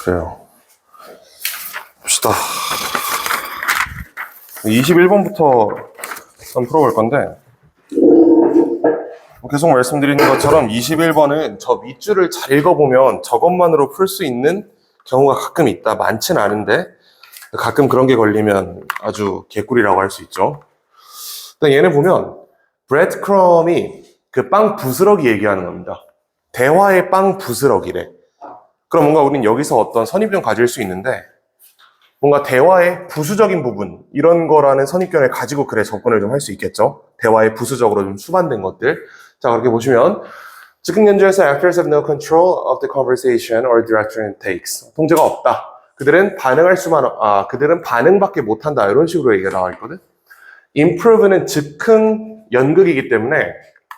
그래요. 봅시다. 21번부터 한번 풀어볼 건데, 계속 말씀드리는 것처럼 21번은 저 밑줄을 잘 읽어보면 저것만으로 풀 수 있는 경우가 가끔 있다. 많진 않은데 가끔 그런 게 걸리면 아주 개꿀이라고 할 수 있죠. 얘는 보면 브레드크럼이 그 빵 부스러기 얘기하는 겁니다. 대화의 빵 부스러기래. 그럼 뭔가 우린 여기서 어떤 선입견 가질 수 있는데, 뭔가 대화의 부수적인 부분, 이런 거라는 선입견을 가지고 그래 접근을 좀 할 수 있겠죠. 대화의 부수적으로 좀 수반된 것들. 자, 그렇게 보시면 즉흥 연주에서 actors have no control of the conversation or direction it takes. 통제가 없다. 그들은 그들은 반응밖에 못한다. 이런 식으로 얘기가 나와 있거든. improve는 즉흥 연극이기 때문에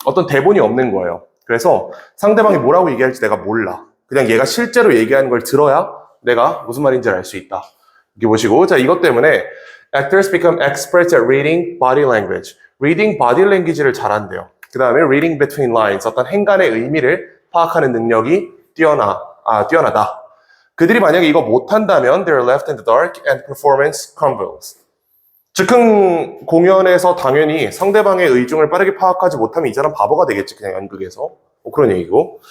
어떤 대본이 없는 거예요. 그래서 상대방이 뭐라고 얘기할지 내가 몰라. 그냥 얘가 실제로 얘기하는 걸 들어야 내가 무슨 말인지 알 수 있다. 이렇게 보시고, 자, 이것 때문에 actors become experts at reading body language. reading body language를 잘한대요. 그 다음에 reading between lines, 어떤 행간의 의미를 파악하는 능력이 뛰어나다. 그들이 만약에 이거 못한다면 they're left in the dark and performance crumbles. 즉흥 공연에서 당연히 상대방의 의중을 빠르게 파악하지 못하면 이 사람 바보가 되겠지, 그냥 연극에서. 그런 얘기고.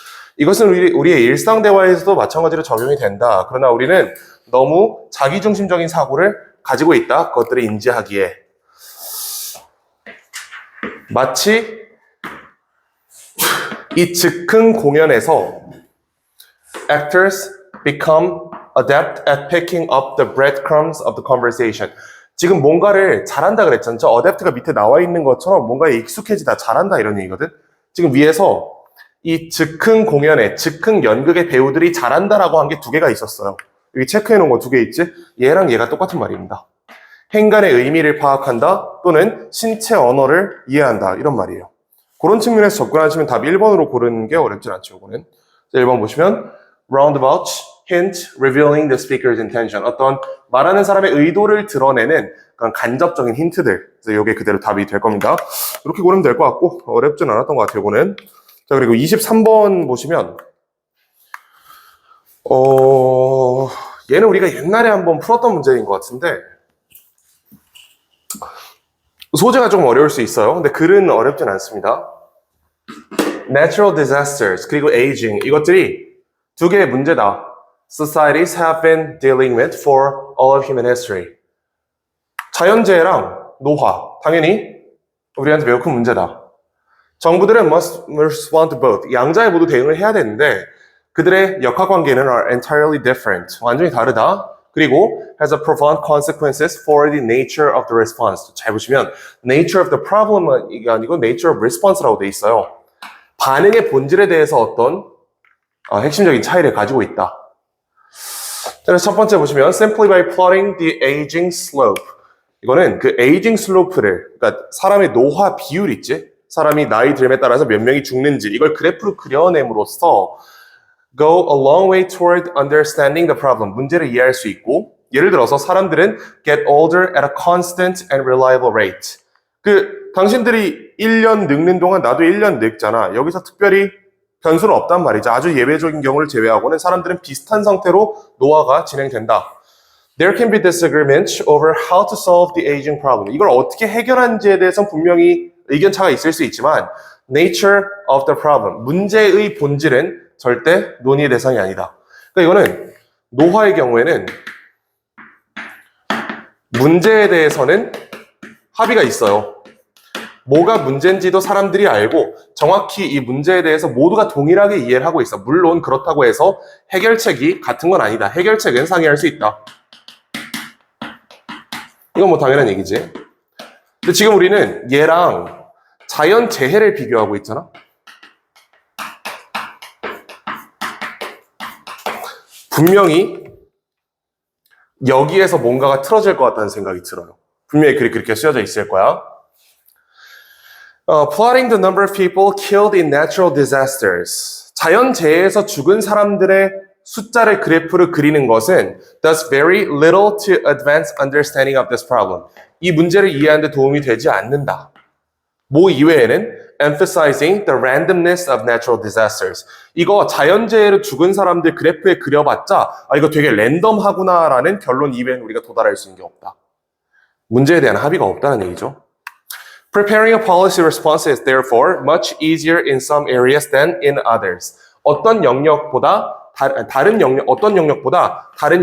이것은 우리의 일상 대화에서도 마찬가지로 적용이 된다. 그러나 우리는 너무 자기중심적인 사고를 가지고 있다. 그것들을 인지하기에. 마치 이 즉흥 공연에서 actors become adept at picking up the breadcrumbs of the conversation. 지금 뭔가를 잘한다 그랬잖아요. 저 adept가 밑에 나와 있는 것처럼 뭔가에 익숙해지다, 잘한다 이런 얘기거든. 지금 위에서 이 즉흥 공연에, 즉흥 연극의 배우들이 잘한다라고 한 게 두 개가 있었어요. 여기 체크해 놓은 거 두 개 있지? 얘랑 얘가 똑같은 말입니다. 행간의 의미를 파악한다 또는 신체 언어를 이해한다 이런 말이에요. 그런 측면에서 접근하시면 답 1번으로 고르는 게 어렵진 않죠. 이거는. 자, 1번 보시면 roundabout, hint, revealing the speaker's intention. 어떤 말하는 사람의 의도를 드러내는 그런 간접적인 힌트들. 그래서 이게 그대로 답이 될 겁니다. 이렇게 고르면 될 것 같고 어렵진 않았던 것 같아요. 이거는. 자, 그리고 23번 보시면 얘는 우리가 옛날에 한번 풀었던 문제인 것 같은데 소재가 조금 어려울 수 있어요. 근데 글은 어렵진 않습니다. Natural disasters 그리고 aging 이것들이 두 개의 문제다. Societies have been dealing with for all of human history. 자연재해랑 노화 당연히 우리한테 매우 큰 문제다. 정부들은 must respond to both. 양자에 모두 대응을 해야 되는데 그들의 역학관계는 are entirely different. 완전히 다르다. 그리고 has a profound consequences for the nature of the response. 잘 보시면 nature of the problem이 아니고 nature of response라고 돼 있어요. 반응의 본질에 대해서 어떤 핵심적인 차이를 가지고 있다. 그래서 첫 번째 보시면 simply by plotting the aging slope. 이거는 그 aging slope를 그러니까 사람의 노화 비율 있지? 사람이 나이 들음에 따라서 몇 명이 죽는지 이걸 그래프로 그려냄으로써 go a long way toward understanding the problem. 문제를 이해할 수 있고 예를 들어서 사람들은 get older at a constant and reliable rate. 당신들이 1년 늙는 동안 나도 1년 늙잖아. 여기서 특별히 변수는 없단 말이죠. 아주 예외적인 경우를 제외하고는 사람들은 비슷한 상태로 노화가 진행된다. There can be disagreements over how to solve the aging problem. 이걸 어떻게 해결하는지에 대해서는 분명히 의견차가 있을 수 있지만 nature of the problem. 문제의 본질은 절대 논의의 대상이 아니다. 그러니까 이거는 노화의 경우에는 문제에 대해서는 합의가 있어요. 뭐가 문제인지도 사람들이 알고 정확히 이 문제에 대해서 모두가 동일하게 이해를 하고 있어. 물론 그렇다고 해서 해결책이 같은 건 아니다. 해결책은 상이할 수 있다. 이건 뭐 당연한 얘기지. 근데 지금 우리는 얘랑 자연재해를 비교하고 있잖아. 분명히 여기에서 뭔가가 틀어질 것 같다는 생각이 들어요. 분명히 그렇게 쓰여져 있을 거야. Plotting the number of people killed in natural disasters. 자연재해에서 죽은 사람들의 숫자를 그래프로 그리는 것은 does very little to advance understanding of this problem. 이 문제를 이해하는 데 도움이 되지 않는다. 뭐 이외에는 emphasizing the randomness of natural disasters. 이거 자연재해로 죽은 사람들 그래프에 그려봤자 이거 되게 랜덤하구나라는 결론 이외에는 우리가 도달할 수 있는 게 없다. 문제에 대한 합의가 없다는 얘기죠. Preparing a policy response is therefore much easier in some areas than in others. 어떤 영역보다 다른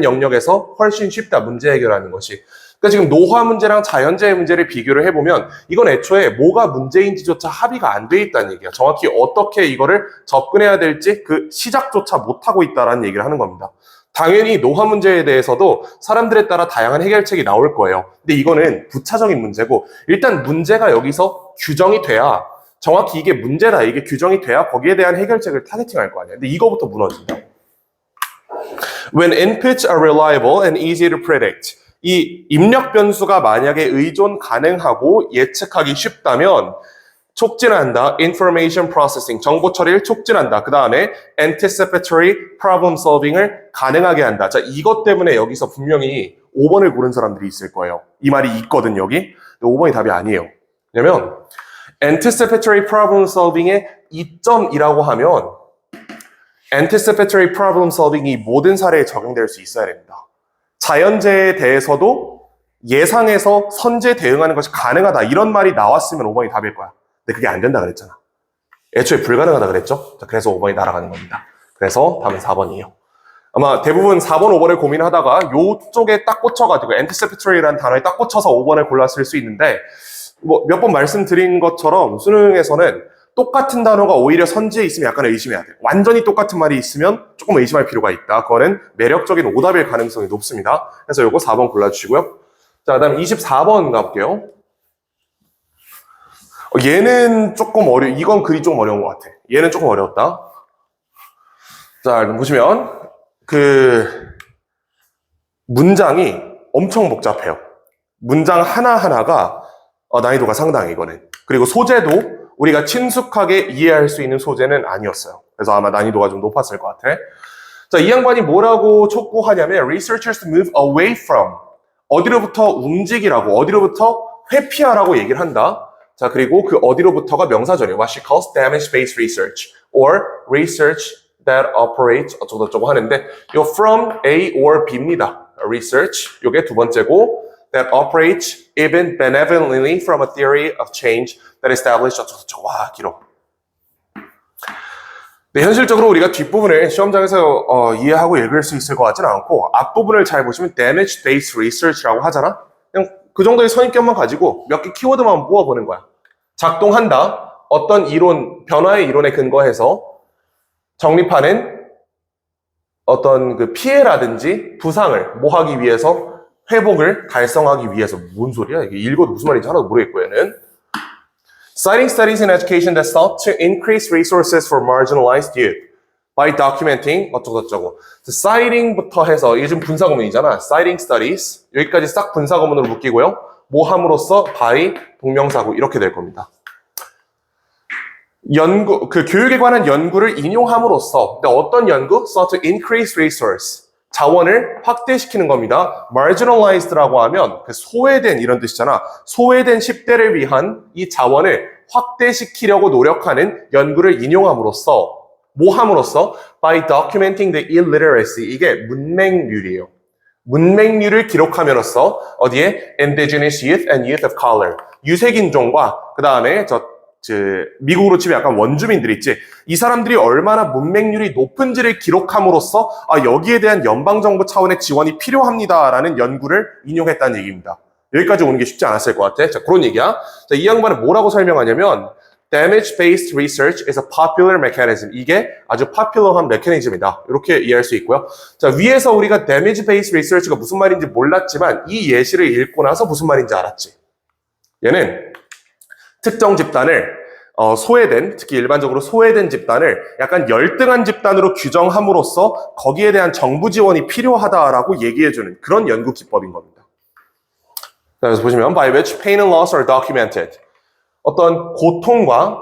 영역에서 훨씬 쉽다. 문제 해결하는 것이. 그러니까 지금 노화 문제랑 자연재해 문제를 비교를 해보면 이건 애초에 뭐가 문제인지조차 합의가 안 돼 있다는 얘기야. 정확히 어떻게 이거를 접근해야 될지 그 시작조차 못하고 있다는 얘기를 하는 겁니다. 당연히 노화 문제에 대해서도 사람들에 따라 다양한 해결책이 나올 거예요. 근데 이거는 부차적인 문제고 일단 문제가 여기서 규정이 돼야 정확히 이게 문제다, 이게 규정이 돼야 거기에 대한 해결책을 타겟팅할 거 아니야. 근데 이거부터 무너진다. When inputs are reliable and easy to predict. 이 입력 변수가 만약에 의존 가능하고 예측하기 쉽다면 촉진한다. Information processing. 정보 처리를 촉진한다. 그 다음에 anticipatory problem solving을 가능하게 한다. 자, 이것 때문에 여기서 분명히 5번을 고른 사람들이 있을 거예요. 이 말이 있거든, 여기. 근데 5번이 답이 아니에요. 왜냐면 anticipatory problem solving의 이점이라고 하면 anticipatory problem solving이 모든 사례에 적용될 수 있어야 됩니다. 자연재해에 대해서도 예상해서 선제 대응하는 것이 가능하다. 이런 말이 나왔으면 5번이 답일 거야. 근데 그게 안 된다 그랬잖아. 애초에 불가능하다 그랬죠? 자, 그래서 5번이 날아가는 겁니다. 그래서 답은 4번이에요. 아마 대부분 4번, 5번을 고민하다가 요쪽에 딱 꽂혀가지고 anticipatory라는 단어에 딱 꽂혀서 5번을 골랐을 수 있는데 뭐 몇 번 말씀드린 것처럼 수능에서는 똑같은 단어가 오히려 선지에 있으면 약간 의심해야 돼. 완전히 똑같은 말이 있으면 조금 의심할 필요가 있다. 그거는 매력적인 오답일 가능성이 높습니다. 그래서 요거 4번 골라주시고요. 자, 그 다음 24번 가볼게요. 얘는 조금 이건 글이 좀 어려운 것 같아. 얘는 조금 어려웠다. 자, 보시면, 문장이 엄청 복잡해요. 문장 하나하나가 난이도가 상당해, 이거는. 그리고 소재도 우리가 친숙하게 이해할 수 있는 소재는 아니었어요. 그래서 아마 난이도가 좀 높았을 것 같아. 자, 이 양반이 뭐라고 촉구하냐면 researchers move away from 어디로부터 움직이라고 어디로부터 회피하라고 얘기를 한다. 자, 그리고 그 어디로부터가 명사절이에요. What she calls damage-based research or research that operates 어쩌고저쩌고 하는데 요 from A or B입니다. research 요게 두 번째고 that operates even benevolently from a theory of change that established 어쩌고저쩌고 와 길어. 네, 현실적으로 우리가 뒷부분을 시험장에서 이해하고 읽을 수 있을 것 같지는 않고 앞부분을 잘 보시면 damage-based research라고 하잖아. 그냥 그 정도의 선입견만 가지고 몇 개 키워드만 모아보는 거야. 작동한다. 어떤 이론, 변화의 이론에 근거해서 정립하는 어떤 그 피해라든지 부상을 뭐하기 위해서 회복을 달성하기 위해서 뭔 소리야? 이게 읽어도 무슨 말인지 하나도 모르겠고 얘는 Citing studies in education that sought to increase resources for marginalized youth by documenting 어쩌고저쩌고. citing부터 해서 이게 지금 분사구문이잖아. citing studies 여기까지 싹 분사구문으로 묶이고요. 뭐 함으로써 by 동명사구 이렇게 될 겁니다. 연구 교육에 관한 연구를 인용함으로써 근데 어떤 연구? sought to increase resource 자원을 확대시키는 겁니다. marginalized라고 하면 소외된 이런 뜻이잖아. 소외된 10대를 위한 이 자원을 확대시키려고 노력하는 연구를 인용함으로써 뭐 함으로써 by documenting the illiteracy 이게 문맹률이에요. 문맹률을 기록함으로써 어디에 indigenous youth and youth of color 유색인종과 그 다음에 미국으로 치면 약간 원주민들 있지. 이 사람들이 얼마나 문맹률이 높은지를 기록함으로써 여기에 대한 연방정부 차원의 지원이 필요합니다라는 연구를 인용했다는 얘기입니다. 여기까지 오는 게 쉽지 않았을 것 같아. 자, 그런 얘기야. 자, 이 양반은 뭐라고 설명하냐면 damage-based research is a popular mechanism. 이게 아주 popular한 메커니즘이다. 이렇게 이해할 수 있고요. 자, 위에서 우리가 damage-based research가 무슨 말인지 몰랐지만 이 예시를 읽고 나서 무슨 말인지 알았지. 얘는 특정 집단을 소외된, 특히 일반적으로 소외된 집단을 약간 열등한 집단으로 규정함으로써 거기에 대한 정부 지원이 필요하다라고 얘기해주는 그런 연구 기법인 겁니다. 그래서 보시면 by which pain and loss are documented 어떤 고통과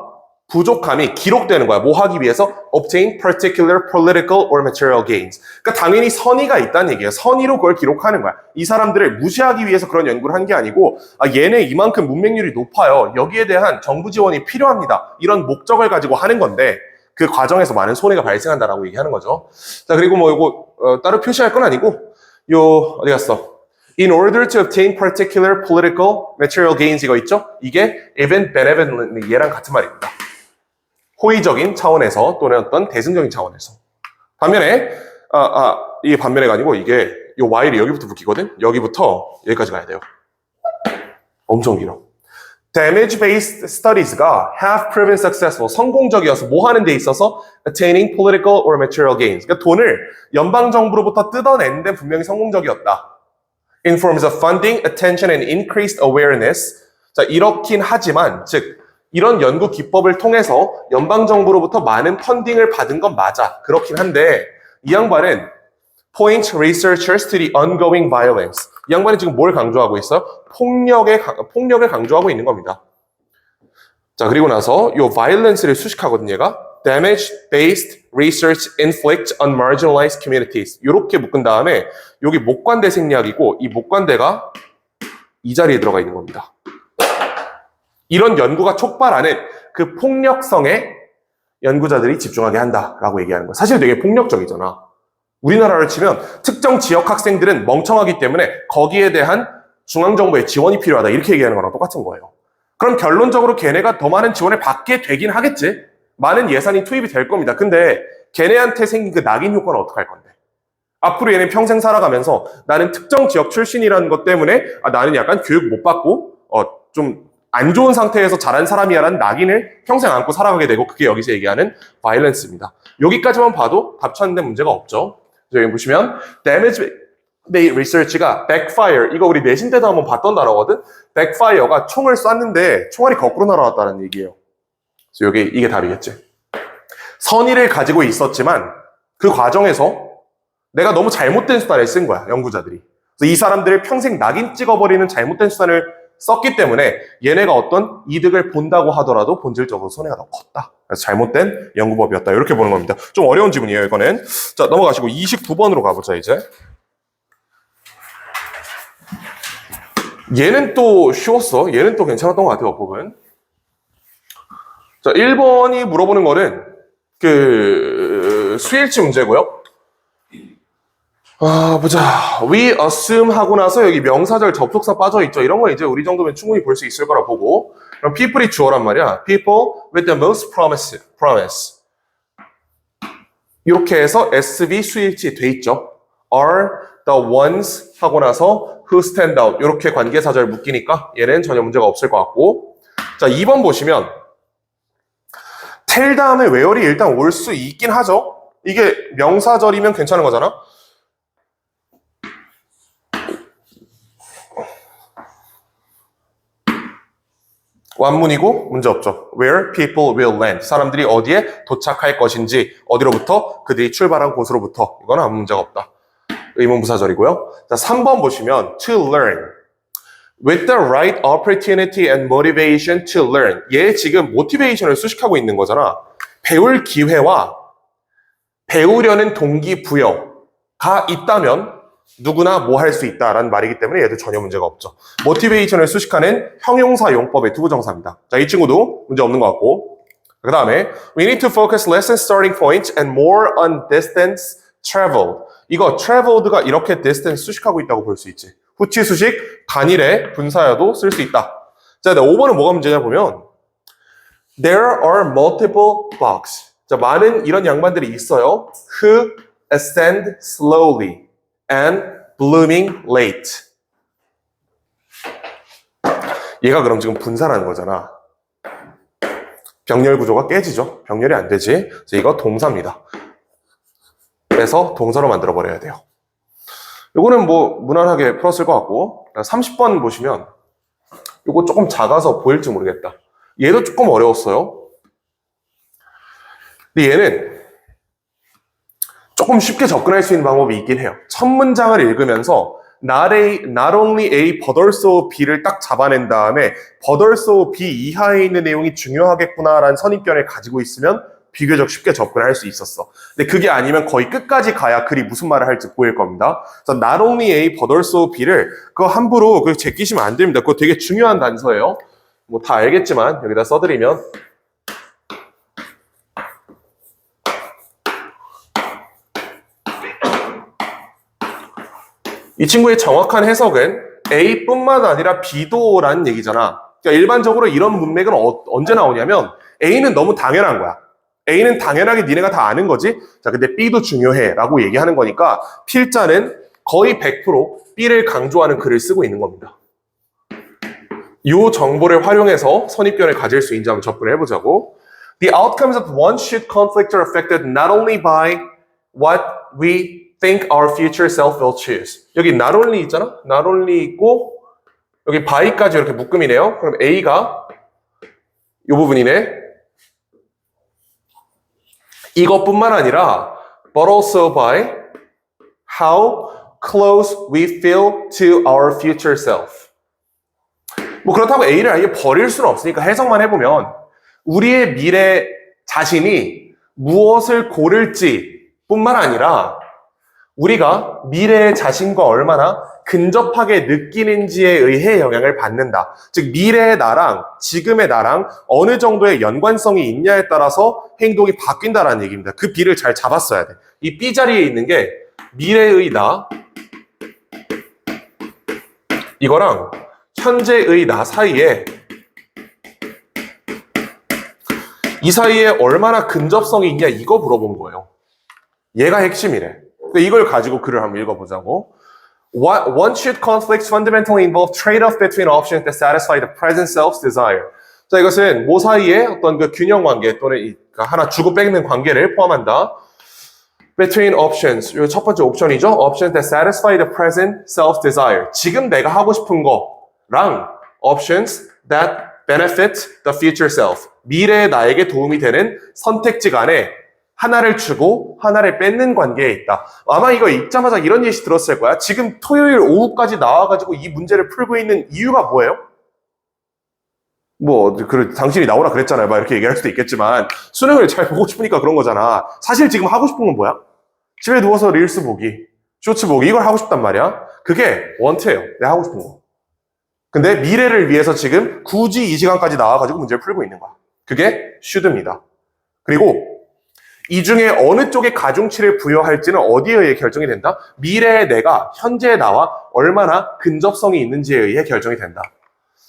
부족함이 기록되는 거야. 뭐 하기 위해서? obtain particular political or material gains. 그러니까 당연히 선의가 있다는 얘기예요. 선의로 그걸 기록하는 거야. 이 사람들을 무시하기 위해서 그런 연구를 한 게 아니고 얘네 이만큼 문맹률이 높아요. 여기에 대한 정부 지원이 필요합니다. 이런 목적을 가지고 하는 건데 그 과정에서 많은 손해가 발생한다라고 얘기하는 거죠. 자, 그리고 뭐 이거 따로 표시할 건 아니고 요 어디 갔어? In order to obtain particular political material gains 이거 있죠? 이게 even benevolently 얘랑 같은 말입니다. 호의적인 차원에서 또는 어떤 대승적인 차원에서. 반면에 이게 반면에가 아니고 이게 요 while이 여기부터 붙기거든. 여기부터 여기까지 가야 돼요. 엄청 길어. Damage-based studies가 have proven successful, 성공적이어서 뭐 하는 데 있어서 attaining political or material gains. 그러니까 돈을 연방정부로부터 뜯어낸 데 분명히 성공적이었다. In forms of funding, attention, and increased awareness. 자, 이렇긴 하지만, 즉 이런 연구 기법을 통해서 연방정부로부터 많은 펀딩을 받은 건 맞아. 그렇긴 한데 이 양반은 point researchers to the ongoing violence. 이 양반이 지금 뭘 강조하고 있어요? 폭력을 강조하고 있는 겁니다. 자, 그리고 나서 이 violence를 수식하거든요. 얘가 damage-based research inflict on marginalized communities. 이렇게 묶은 다음에 여기 목관대 생략이고 이 목관대가 이 자리에 들어가 있는 겁니다. 이런 연구가 촉발하는 그 폭력성에 연구자들이 집중하게 한다라고 얘기하는 거야. 사실 되게 폭력적이잖아. 우리나라를 치면 특정 지역 학생들은 멍청하기 때문에 거기에 대한 중앙정부의 지원이 필요하다. 이렇게 얘기하는 거랑 똑같은 거예요. 그럼 결론적으로 걔네가 더 많은 지원을 받게 되긴 하겠지. 많은 예산이 투입이 될 겁니다. 근데 걔네한테 생긴 그 낙인 효과는 어떻게 할 건데? 앞으로 얘네 평생 살아가면서 나는 특정 지역 출신이라는 것 때문에 나는 약간 교육 못 받고 좀 안 좋은 상태에서 자란 사람이야라는 낙인을 평생 안고 살아가게 되고 그게 여기서 얘기하는 바이런스입니다. 여기까지만 봐도 답 찾는 데 문제가 없죠. 여기 보시면 damage-based research가 backfire, 이거 우리 내신 때도 한번 봤던 단어거든. backfire가 총을 쐈는데 총알이 거꾸로 날아왔다는 얘기예요. 그래서 이게 답이겠지. 선의를 가지고 있었지만 그 과정에서 내가 너무 잘못된 수단을 쓴 거야, 연구자들이. 그래서 이 사람들을 평생 낙인 찍어버리는 잘못된 수단을 썼기 때문에 얘네가 어떤 이득을 본다고 하더라도 본질적으로 손해가 더 컸다. 그래서 잘못된 연구법이었다. 이렇게 보는 겁니다. 좀 어려운 지문이에요, 이거는. 자, 넘어가시고 29번으로 가보자, 이제. 얘는 또 쉬웠어. 얘는 또 괜찮았던 것 같아요, 어법은. 자, 1번이 물어보는 거는 수일치 문제고요. 보자. We assume 하고 나서 여기 명사절 접속사 빠져있죠. 이런 거 이제 우리 정도면 충분히 볼 수 있을 거라 보고. 그럼 people이 주어란 말이야. People with the most promise. 이렇게 해서 SV 수일치 돼 있죠. Are the ones 하고 나서 who stand out. 이렇게 관계사절 묶이니까 얘는 전혀 문제가 없을 것 같고. 자, 2번 보시면 tell 다음에 where이 일단 올 수 있긴 하죠. 이게 명사절이면 괜찮은 거잖아. 완문이고 문제없죠. Where people will land. 사람들이 어디에 도착할 것인지, 어디로부터? 그들이 출발한 곳으로부터. 이건 아무 문제가 없다. 의문부사절이고요. 자, 3번 보시면 to learn. With the right opportunity and motivation to learn. 얘 지금 motivation을 수식하고 있는 거잖아. 배울 기회와 배우려는 동기부여가 있다면 누구나 뭐 할 수 있다라는 말이기 때문에 얘도 전혀 문제가 없죠. 모티베이션을 수식하는 형용사 용법의 투부정사입니다. 자, 이 친구도 문제 없는 것 같고. 그 다음에 we need to focus less on starting points and more on distance traveled. 이거 traveled가 이렇게 distance 수식하고 있다고 볼 수 있지. 후치 수식 단일의 분사여도 쓸 수 있다. 자, 5번은 뭐가 문제냐 보면 there are multiple bugs. 자, 많은 이런 양반들이 있어요. who ascend slowly and blooming late. 얘가 그럼 지금 분사라는 거잖아. 병렬 구조가 깨지죠. 병렬이 안 되지. 그래서 이거 동사입니다. 그래서 동사로 만들어 버려야 돼요. 요거는 뭐 무난하게 풀었을 것 같고. 30번 보시면 요거 조금 작아서 보일지 모르겠다. 얘도 조금 어려웠어요. 근데 얘는 조금 쉽게 접근할 수 있는 방법이 있긴 해요. 첫 문장을 읽으면서 not only A but also B를 딱 잡아낸 다음에 but also B 이하에 있는 내용이 중요하겠구나라는 선입견을 가지고 있으면 비교적 쉽게 접근할 수 있었어. 근데 그게 아니면 거의 끝까지 가야 글이 무슨 말을 할지 보일 겁니다. 그래서 not only A but also B를 그거 함부로 그거 제끼시면 안 됩니다. 그거 되게 중요한 단서예요. 뭐 다 알겠지만 여기다 써드리면 이 친구의 정확한 해석은 A뿐만 아니라 B도라는 얘기잖아. 그러니까 일반적으로 이런 문맥은 언제 나오냐면 A는 너무 당연한 거야. A는 당연하게 니네가 다 아는 거지. 자, 근데 B도 중요해 라고 얘기하는 거니까 필자는 거의 100% B를 강조하는 글을 쓰고 있는 겁니다. 이 정보를 활용해서 선입견을 가질 수 있는지 한번 접근을 해보자고. The outcomes of one shoot conflict are affected not only by what we think our future self will choose. 여기 not only 있잖아? not only 있고 여기 by까지 이렇게 묶음이네요. 그럼 A가 이 부분이네. 이것뿐만 아니라 but also by how close we feel to our future self. 뭐 그렇다고 A를 아예 버릴 수는 없으니까 해석만 해보면 우리의 미래 자신이 무엇을 고를지 뿐만 아니라 우리가 미래의 자신과 얼마나 근접하게 느끼는지에 의해 영향을 받는다. 즉 미래의 나랑 지금의 나랑 어느 정도의 연관성이 있냐에 따라서 행동이 바뀐다라는 얘기입니다. 그 B를 잘 잡았어야 돼. 이 B 자리에 있는 게 미래의 나 이거랑 현재의 나 사이에 이 사이에 얼마나 근접성이 있냐 이거 물어본 거예요. 얘가 핵심이래. 이걸 가지고 글을 한번 읽어보자고. One shoot conflicts fundamentally involve trade-off between options that satisfy the present self's desire. 자, 이것은 뭐 사이에 어떤 그 균형 관계 또는 하나 주고 뺏는 관계를 포함한다. Between options. 이 첫 번째 옵션이죠. Options that satisfy the present self's desire. 지금 내가 하고 싶은 거랑 options that benefit the future self. 미래의 나에게 도움이 되는 선택지 간에 하나를 주고 하나를 뺏는 관계에 있다. 아마 이거 읽자마자 이런 예시 들었을 거야. 지금 토요일 오후까지 나와가지고 이 문제를 풀고 있는 이유가 뭐예요? 뭐 당신이 나오라 그랬잖아요. 막 이렇게 얘기할 수도 있겠지만 수능을 잘 보고 싶으니까 그런 거잖아. 사실 지금 하고 싶은 건 뭐야? 집에 누워서 릴스 보기, 쇼츠 보기 이걸 하고 싶단 말이야. 그게 원트예요. 내가 하고 싶은 거. 근데 미래를 위해서 지금 굳이 이 시간까지 나와가지고 문제를 풀고 있는 거야. 그게 should입니다. 그리고 이 중에 어느 쪽에 가중치를 부여할지는 어디에 의해 결정이 된다? 미래의 내가 현재의 나와 얼마나 근접성이 있는지에 의해 결정이 된다.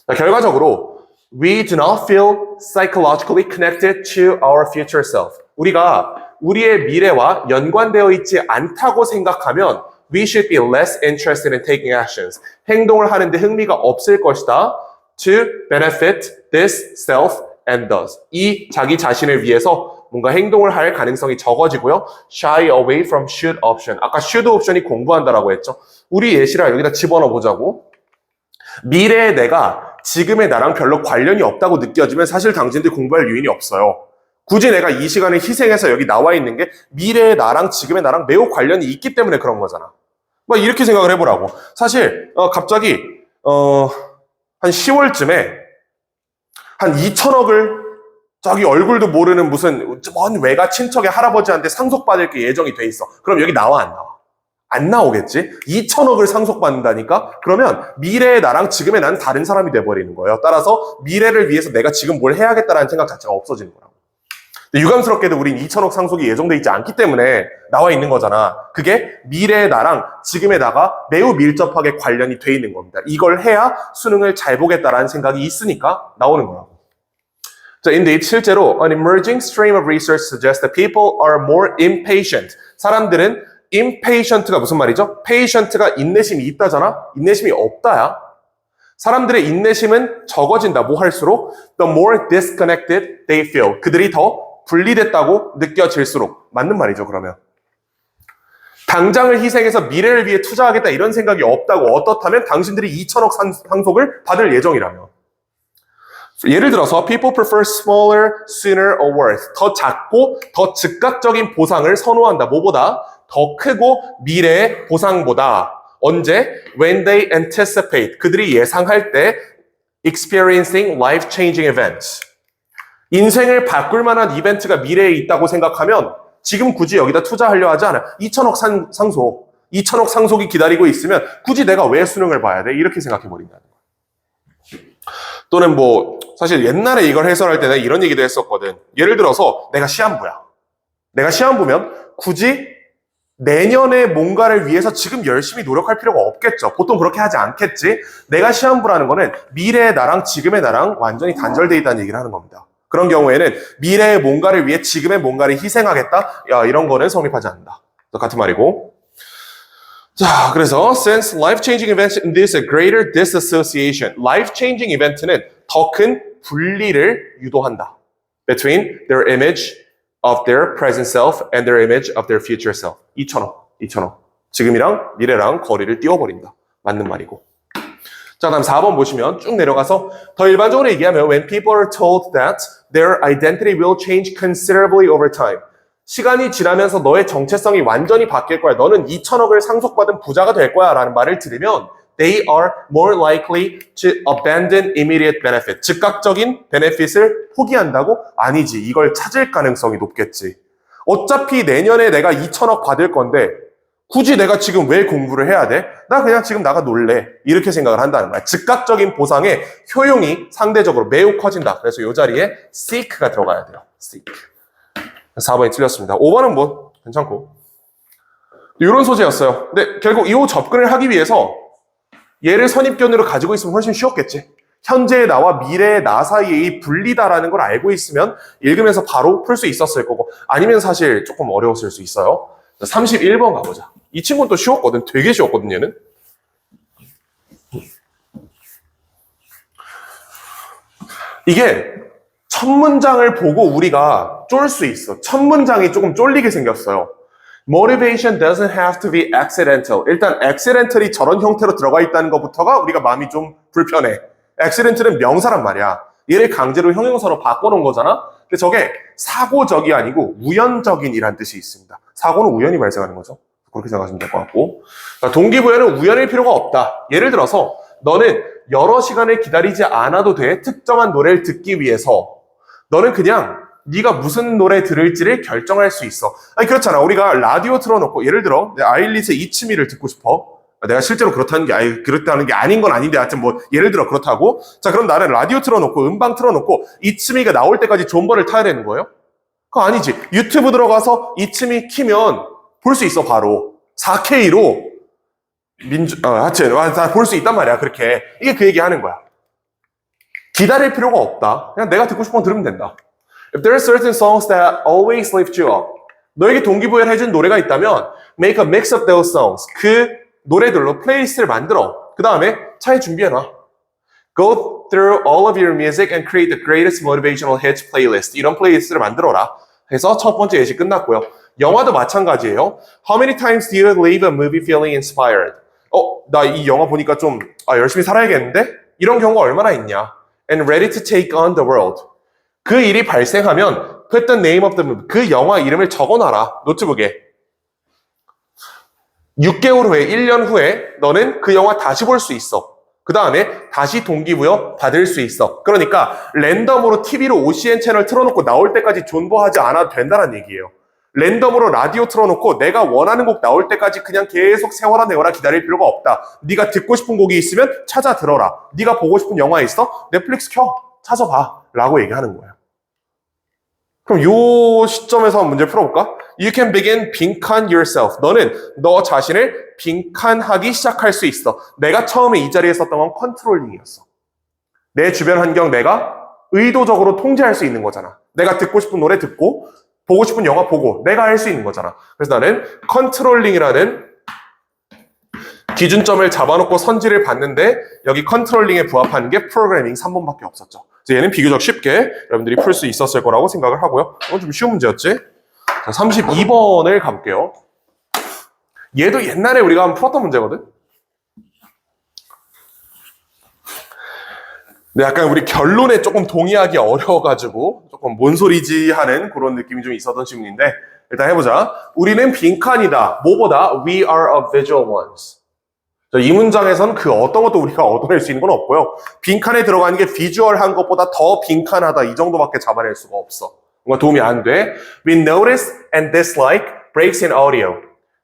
자, 결과적으로 we do not feel psychologically connected to our future self. 우리가 우리의 미래와 연관되어 있지 않다고 생각하면 we should be less interested in taking actions. 행동을 하는데 흥미가 없을 것이다. To benefit this self and thus. 이 자기 자신을 위해서 뭔가 행동을 할 가능성이 적어지고요. Shy away from should option. 아까 should 옵션이 공부한다라고 했죠. 우리 예시를 여기다 집어넣어 보자고. 미래의 내가 지금의 나랑 별로 관련이 없다고 느껴지면 사실 당신들 공부할 요인이 없어요. 굳이 내가 이 시간을 희생해서 여기 나와 있는 게 미래의 나랑 지금의 나랑 매우 관련이 있기 때문에 그런 거잖아. 막 이렇게 생각을 해보라고. 사실 갑자기 한 10월쯤에 한 2천억을 저기 얼굴도 모르는 무슨 먼 외가 친척의 할아버지한테 상속받을 게 예정이 돼 있어. 그럼 여기 나와 안 나와? 안 나오겠지? 2천억을 상속받는다니까? 그러면 미래의 나랑 지금의 나는 다른 사람이 돼버리는 거예요. 따라서 미래를 위해서 내가 지금 뭘 해야겠다라는 생각 자체가 없어지는 거라고. 근데 유감스럽게도 우린 2천억 상속이 예정돼 있지 않기 때문에 나와 있는 거잖아. 그게 미래의 나랑 지금의 나가 매우 밀접하게 관련이 돼 있는 겁니다. 이걸 해야 수능을 잘 보겠다라는 생각이 있으니까 나오는 거라고. 자, indeed, 실제로 an emerging stream of research suggests that people are more impatient. 사람들은 impatient가 무슨 말이죠? patient가 인내심이 있다잖아? 인내심이 없다야. 사람들의 인내심은 적어진다. 뭐 할수록 the more disconnected they feel. 그들이 더 분리됐다고 느껴질수록. 맞는 말이죠, 그러면. 당장을 희생해서 미래를 위해 투자하겠다 이런 생각이 없다고. 어떻다면 당신들이 2천억 상속을 받을 예정이라면. 예를 들어서 people prefer smaller, sooner or worse. 더 작고 더 즉각적인 보상을 선호한다. 뭐보다? 더 크고 미래의 보상보다. 언제? When they anticipate. 그들이 예상할 때 experiencing life-changing events. 인생을 바꿀 만한 이벤트가 미래에 있다고 생각하면 지금 굳이 여기다 투자하려 하지 않아. 2천억 상속. 2천억 상속이 기다리고 있으면 굳이 내가 왜 수능을 봐야 돼? 이렇게 생각해 버린다는 거야. 또는 뭐 사실 옛날에 이걸 해설할 때는 이런 얘기도 했었거든. 예를 들어서 내가 시한부야. 내가 시한부면 굳이 내년에 뭔가를 위해서 지금 열심히 노력할 필요가 없겠죠. 보통 그렇게 하지 않겠지. 내가 시한부라는 거는 미래의 나랑 지금의 나랑 완전히 단절되어 있다는 얘기를 하는 겁니다. 그런 경우에는 미래의 뭔가를 위해 지금의 뭔가를 희생하겠다? 야, 이런 거는 성립하지 않는다. 같은 말이고. 자, 그래서 since life-changing events induce a greater disassociation. life-changing 이벤트는 더 큰 분리를 유도한다. between their image of their present self and their image of their future self. 2,000원. 지금이랑 미래랑 거리를 띄워버린다. 맞는 말이고. 자, 다음 4번 보시면 쭉 내려가서 더 일반적으로 얘기하면 when people are told that their identity will change considerably over time. 시간이 지나면서 너의 정체성이 완전히 바뀔 거야. 너는 2천억을 상속받은 부자가 될 거야 라는 말을 들으면 they are more likely to abandon immediate benefit. 즉각적인 베네핏을 포기한다고? 아니지. 이걸 찾을 가능성이 높겠지. 어차피 내년에 내가 2천억 받을 건데 굳이 내가 지금 왜 공부를 해야 돼? 나 그냥 지금 나가 놀래. 이렇게 생각을 한다는 거야. 즉각적인 보상의 효용이 상대적으로 매우 커진다. 그래서 이 자리에 seek가 들어가야 돼요. seek. 4번이 틀렸습니다. 5번은 뭐 괜찮고. 이런 소재였어요. 근데 결국 이 접근을 하기 위해서 얘를 선입견으로 가지고 있으면 훨씬 쉬웠겠지. 현재의 나와 미래의 나 사이의 분리다라는 걸 알고 있으면 읽으면서 바로 풀 수 있었을 거고 아니면 사실 조금 어려웠을 수 있어요. 31번 가보자. 이 친구는 또 쉬웠거든. 되게 쉬웠거든 얘는. 이게 첫 문장을 보고 우리가 쫄 수 있어. 첫 문장이 조금 쫄리게 생겼어요. Motivation doesn't have to be accidental. 일단 accidental이 저런 형태로 들어가 있다는 것부터가 우리가 마음이 좀 불편해. accidental은 명사란 말이야. 얘를 강제로 형용사로 바꿔놓은 거잖아. 근데 저게 사고적이 아니고 우연적인이란 뜻이 있습니다. 사고는 우연히 발생하는 거죠. 그렇게 생각하시면 될 것 같고. 동기부여는 우연일 필요가 없다. 예를 들어서 너는 여러 시간을 기다리지 않아도 돼. 특정한 노래를 듣기 위해서. 너는 그냥 네가 무슨 노래 들을지를 결정할 수 있어. 아니 그렇잖아. 우리가 라디오 틀어놓고 예를 들어 아일릿의 이치미를 듣고 싶어. 내가 실제로 그렇다는 게 아닌 건 아닌데 하여튼 뭐 예를 들어 그렇다고. 자 그럼 나는 라디오 틀어놓고 음방 틀어놓고 이치미가 나올 때까지 존버를 타야 되는 거예요? 그거 아니지. 유튜브 들어가서 이치미 키면 볼 수 있어 바로. 4K로 하여튼 다 볼 수 있단 말이야. 그렇게. 이게 그 얘기 하는 거야. 기다릴 필요가 없다. 그냥 내가 듣고 싶은 거 들으면 된다. If there are certain songs that always lift you up. 너에게 동기부여를 해준 노래가 있다면 make a mix of those songs. 그 노래들로 플레이리스트를 만들어. 그 다음에 차에 준비해놔. Go through all of your music and create the greatest motivational hits playlist. 이런 플레이리스트를 만들어라. 해서 첫 번째 예시 끝났고요. 영화도 마찬가지예요. How many times do you leave a movie feeling inspired? 나 이 영화 보니까 좀 열심히 살아야겠는데? 이런 경우가 얼마나 있냐? And ready to take on the world. 그 일이 발생하면 put the name of the movie. 그 영화 이름을 적어놔라. 노트북에. 6개월 후에, 1년 후에 너는 그 영화 다시 볼 수 있어. 그 다음에 다시 동기부여 받을 수 있어. 그러니까 랜덤으로 TV로 OCN 채널 틀어놓고 나올 때까지 존버하지 않아도 된다는 얘기예요. 랜덤으로 라디오 틀어놓고 내가 원하는 곡 나올 때까지 그냥 계속 세워라 내워라 기다릴 필요가 없다. 네가 듣고 싶은 곡이 있으면 찾아 들어라. 네가 보고 싶은 영화 있어? 넷플릭스 켜. 찾아봐. 라고 얘기하는 거예요. 그럼 요 시점에서 한번 문제를 풀어볼까? You can begin 빈칸 yourself. 너는 너 자신을 빈칸하기 시작할 수 있어. 내가 처음에 이 자리에 썼던 건 컨트롤링이었어. 내 주변 환경 내가 의도적으로 통제할 수 있는 거잖아. 내가 듣고 싶은 노래 듣고 보고 싶은 영화 보고 내가 할 수 있는 거잖아. 그래서 나는 컨트롤링이라는 기준점을 잡아놓고 선지를 봤는데 여기 컨트롤링에 부합하는 게 프로그래밍 3번밖에 없었죠. 그래서 얘는 비교적 쉽게 여러분들이 풀 수 있었을 거라고 생각을 하고요. 이건 좀 쉬운 문제였지? 자, 32번을 가볼게요. 얘도 옛날에 우리가 한번 풀었던 문제거든? 근데 약간 우리 결론에 조금 동의하기 어려워가지고 조금 뭔 소리지 하는 그런 느낌이 좀 있었던 질문인데 일단 해보자. 우리는 빈칸이다. 뭐보다? We are of visual ones. 이 문장에서는 그 어떤 것도 우리가 얻어낼 수 있는 건 없고요. 빈칸에 들어가는 게 비주얼한 것보다 더 빈칸하다 이 정도밖에 잡아낼 수가 없어. 뭔가 도움이 안 돼. We notice and dislike breaks in audio,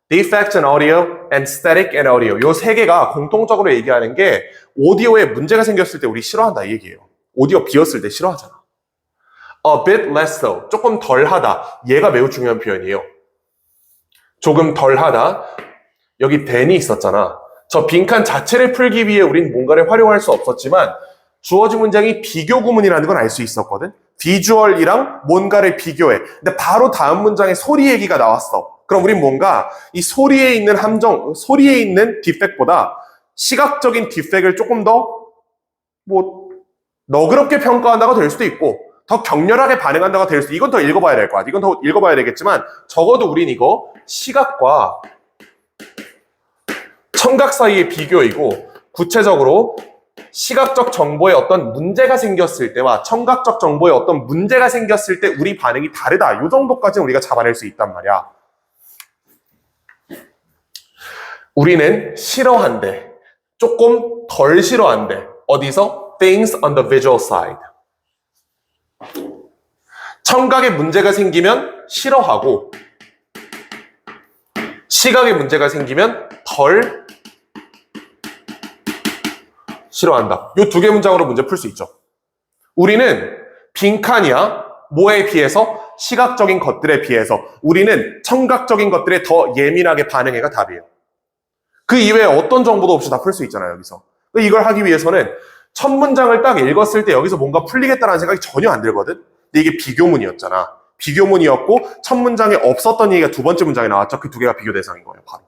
defects in audio, and static in audio. 요 세 개가 공통적으로 얘기하는 게 오디오에 문제가 생겼을 때 우리 싫어한다 이 얘기예요. 오디오 비었을 때 싫어하잖아. A bit less so. 조금 덜하다. 얘가 매우 중요한 표현이에요. 조금 덜하다. 여기 than이 있었잖아. 저 빈칸 자체를 풀기 위해 우린 뭔가를 활용할 수 없었지만 주어진 문장이 비교 구문이라는 건 알 수 있었거든. 비주얼이랑 뭔가를 비교해. 근데 바로 다음 문장에 소리 얘기가 나왔어. 그럼 우린 뭔가 이 소리에 있는 함정, 소리에 있는 디펙트보다 시각적인 디펙트를 조금 더 너그럽게 평가한다고 될 수도 있고 더 격렬하게 반응한다고 될 수도, 이건 더 읽어봐야 될 거야. 이건 더 읽어봐야 되겠지만 적어도 우린 이거 시각과 청각 사이의 비교이고 구체적으로 시각적 정보에 어떤 문제가 생겼을 때와 청각적 정보에 어떤 문제가 생겼을 때 우리 반응이 다르다. 이 정도까지는 우리가 잡아낼 수 있단 말이야. 우리는 싫어한대. 조금 덜 싫어한대. 어디서? Things on the visual side. 청각에 문제가 생기면 싫어하고 시각에 문제가 생기면 덜 싫어한다. 이 두 개 문장으로 문제 풀 수 있죠. 우리는 빈칸이야. 뭐에 비해서? 시각적인 것들에 비해서. 우리는 청각적인 것들에 더 예민하게 반응해가 답이에요. 그 이외에 어떤 정보도 없이 다 풀 수 있잖아요, 여기서. 이걸 하기 위해서는 첫 문장을 딱 읽었을 때 여기서 뭔가 풀리겠다라는 생각이 전혀 안 들거든. 근데 이게 비교문이었잖아. 비교문이었고 첫 문장에 없었던 얘기가 두 번째 문장에 나왔죠. 그 두 개가 비교 대상인 거예요, 바로.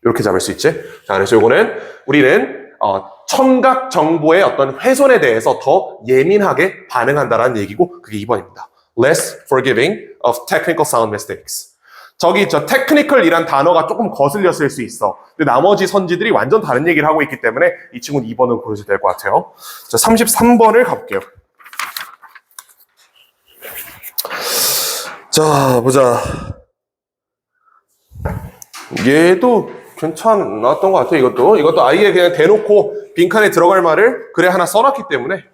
이렇게 잡을 수 있지? 자, 그래서 요거는 우리는 청각 정보의 어떤 훼손에 대해서 더 예민하게 반응한다라는 얘기고 그게 2번입니다. Less forgiving of technical sound mistakes. 저기 technical이란 단어가 조금 거슬렸을 수 있어. 근데 나머지 선지들이 완전 다른 얘기를 하고 있기 때문에 이 친구는 2번으로 고르셔도 될 것 같아요. 자, 33번을 가볼게요. 자, 보자. 얘도 괜찮았던 것 같아요. 이것도 아예 그냥 대놓고 빈칸에 들어갈 말을 글에 하나 써놨기 때문에.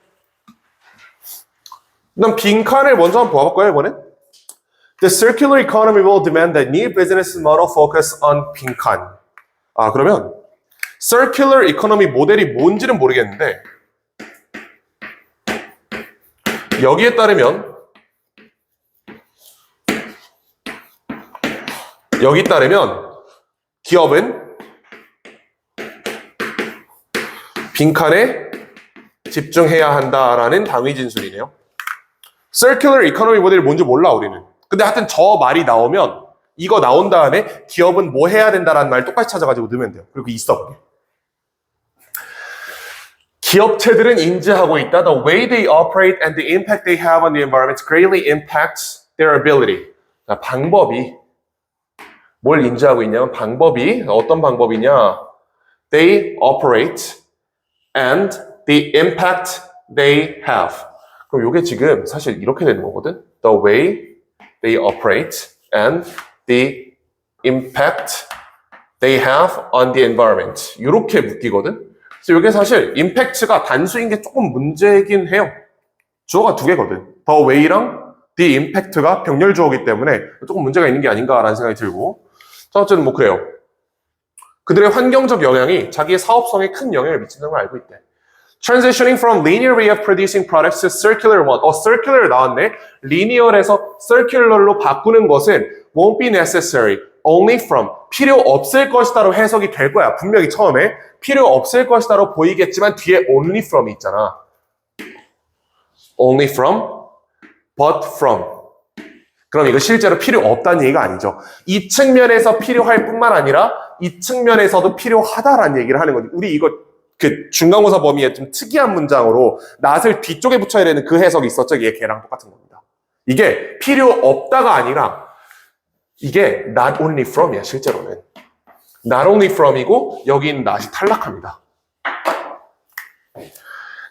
일단 빈칸을 먼저 한번 보아볼까요, 이번엔? The circular economy will demand that new business model focus on 빈칸. 그러면 circular economy 모델이 뭔지는 모르겠는데 여기에 따르면 기업은 빈칸에 집중해야 한다라는 당위 진술이네요. Circular Economy 모델이 뭔지 몰라 우리는. 근데 하여튼 저 말이 나오면 이거 나온 다음에 기업은 뭐 해야 된다라는 말 똑같이 찾아가지고 넣으면 돼요. 그리고 있어 그게. 기업체들은 인지하고 있다. The way they operate and the impact they have on the environment greatly impacts their ability. 자, 방법이 뭘 인지하고 있냐면 방법이 어떤 방법이냐? They operate and the impact they have. 그럼 이게 지금 사실 이렇게 되는 거거든. The way they operate and the impact they have on the environment. 이렇게 묶이거든. 그래서 이게 사실 impact가 단수인 게 조금 문제긴 해요. 주어가 두 개거든. The way랑 the impact가 병렬 주어이기 때문에 조금 문제가 있는 게 아닌가라는 생각이 들고. 자, 어쨌든 뭐 그래요. 그들의 환경적 영향이 자기의 사업성에 큰 영향을 미친다는 걸 알고 있대. Transitioning from linear way of producing products to circular one. circular 나왔네. linear에서 circular로 바꾸는 것은 won't be necessary, only from. 필요 없을 것이다로 해석이 될 거야. 분명히 처음에 필요 없을 것이다로 보이겠지만 뒤에 only from이 있잖아. only from, but from. 그럼 이거 실제로 필요 없다는 얘기가 아니죠. 이 측면에서 필요할 뿐만 아니라 이 측면에서도 필요하다라는 얘기를 하는 거지. 우리 이거 그 중간고사 범위에 좀 특이한 문장으로 not을 뒤쪽에 붙여야 되는 그 해석이 있었죠. 얘 걔랑 똑같은 겁니다. 이게 필요 없다가 아니라 이게 not only from이야 실제로는. not only from이고 여기 있는 not이 탈락합니다.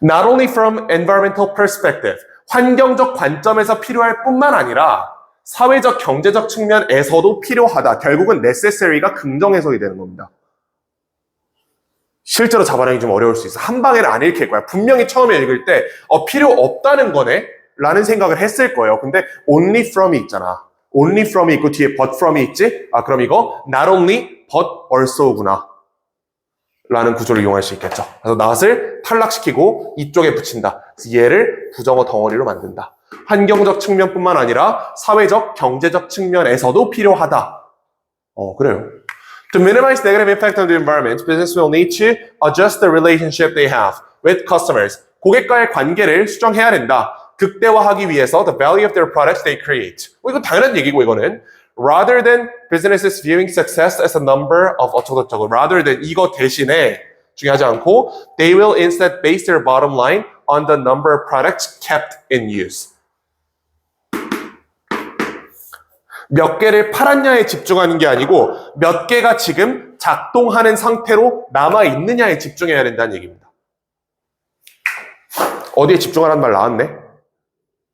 not only from environmental perspective. 환경적 관점에서 필요할 뿐만 아니라 사회적, 경제적 측면에서도 필요하다. 결국은 necessary가 긍정 해석이 되는 겁니다. 실제로 잡아내기 좀 어려울 수 있어. 한 방에는 안 읽힐 거야. 분명히 처음에 읽을 때 필요 없다는 거네? 라는 생각을 했을 거예요. 근데 only from이 있잖아. only from이 있고 뒤에 but from이 있지? 그럼 이거 not only but also구나. 라는 구조를 이용할 수 있겠죠. 그래서 not을 탈락시키고 이쪽에 붙인다. 그래서 얘를 부정어 덩어리로 만든다. 환경적 측면뿐만 아니라 사회적, 경제적 측면에서도 필요하다. 그래요. To minimize negative impact on the environment, business will need to adjust the relationship they have with customers. 고객과의 관계를 수정해야 된다. 극대화하기 위해서 the value of their products they create. 이거 당연한 얘기고 이거는 rather than businesses viewing success as a number of 어쩌고저쩌고 rather than 이거 대신에 중요하지 않고 they will instead base their bottom line on the number of products kept in use. 몇 개를 팔았냐에 집중하는 게 아니고 몇 개가 지금 작동하는 상태로 남아있느냐에 집중해야 된다는 얘기입니다. 어디에 집중하라는 말 나왔네?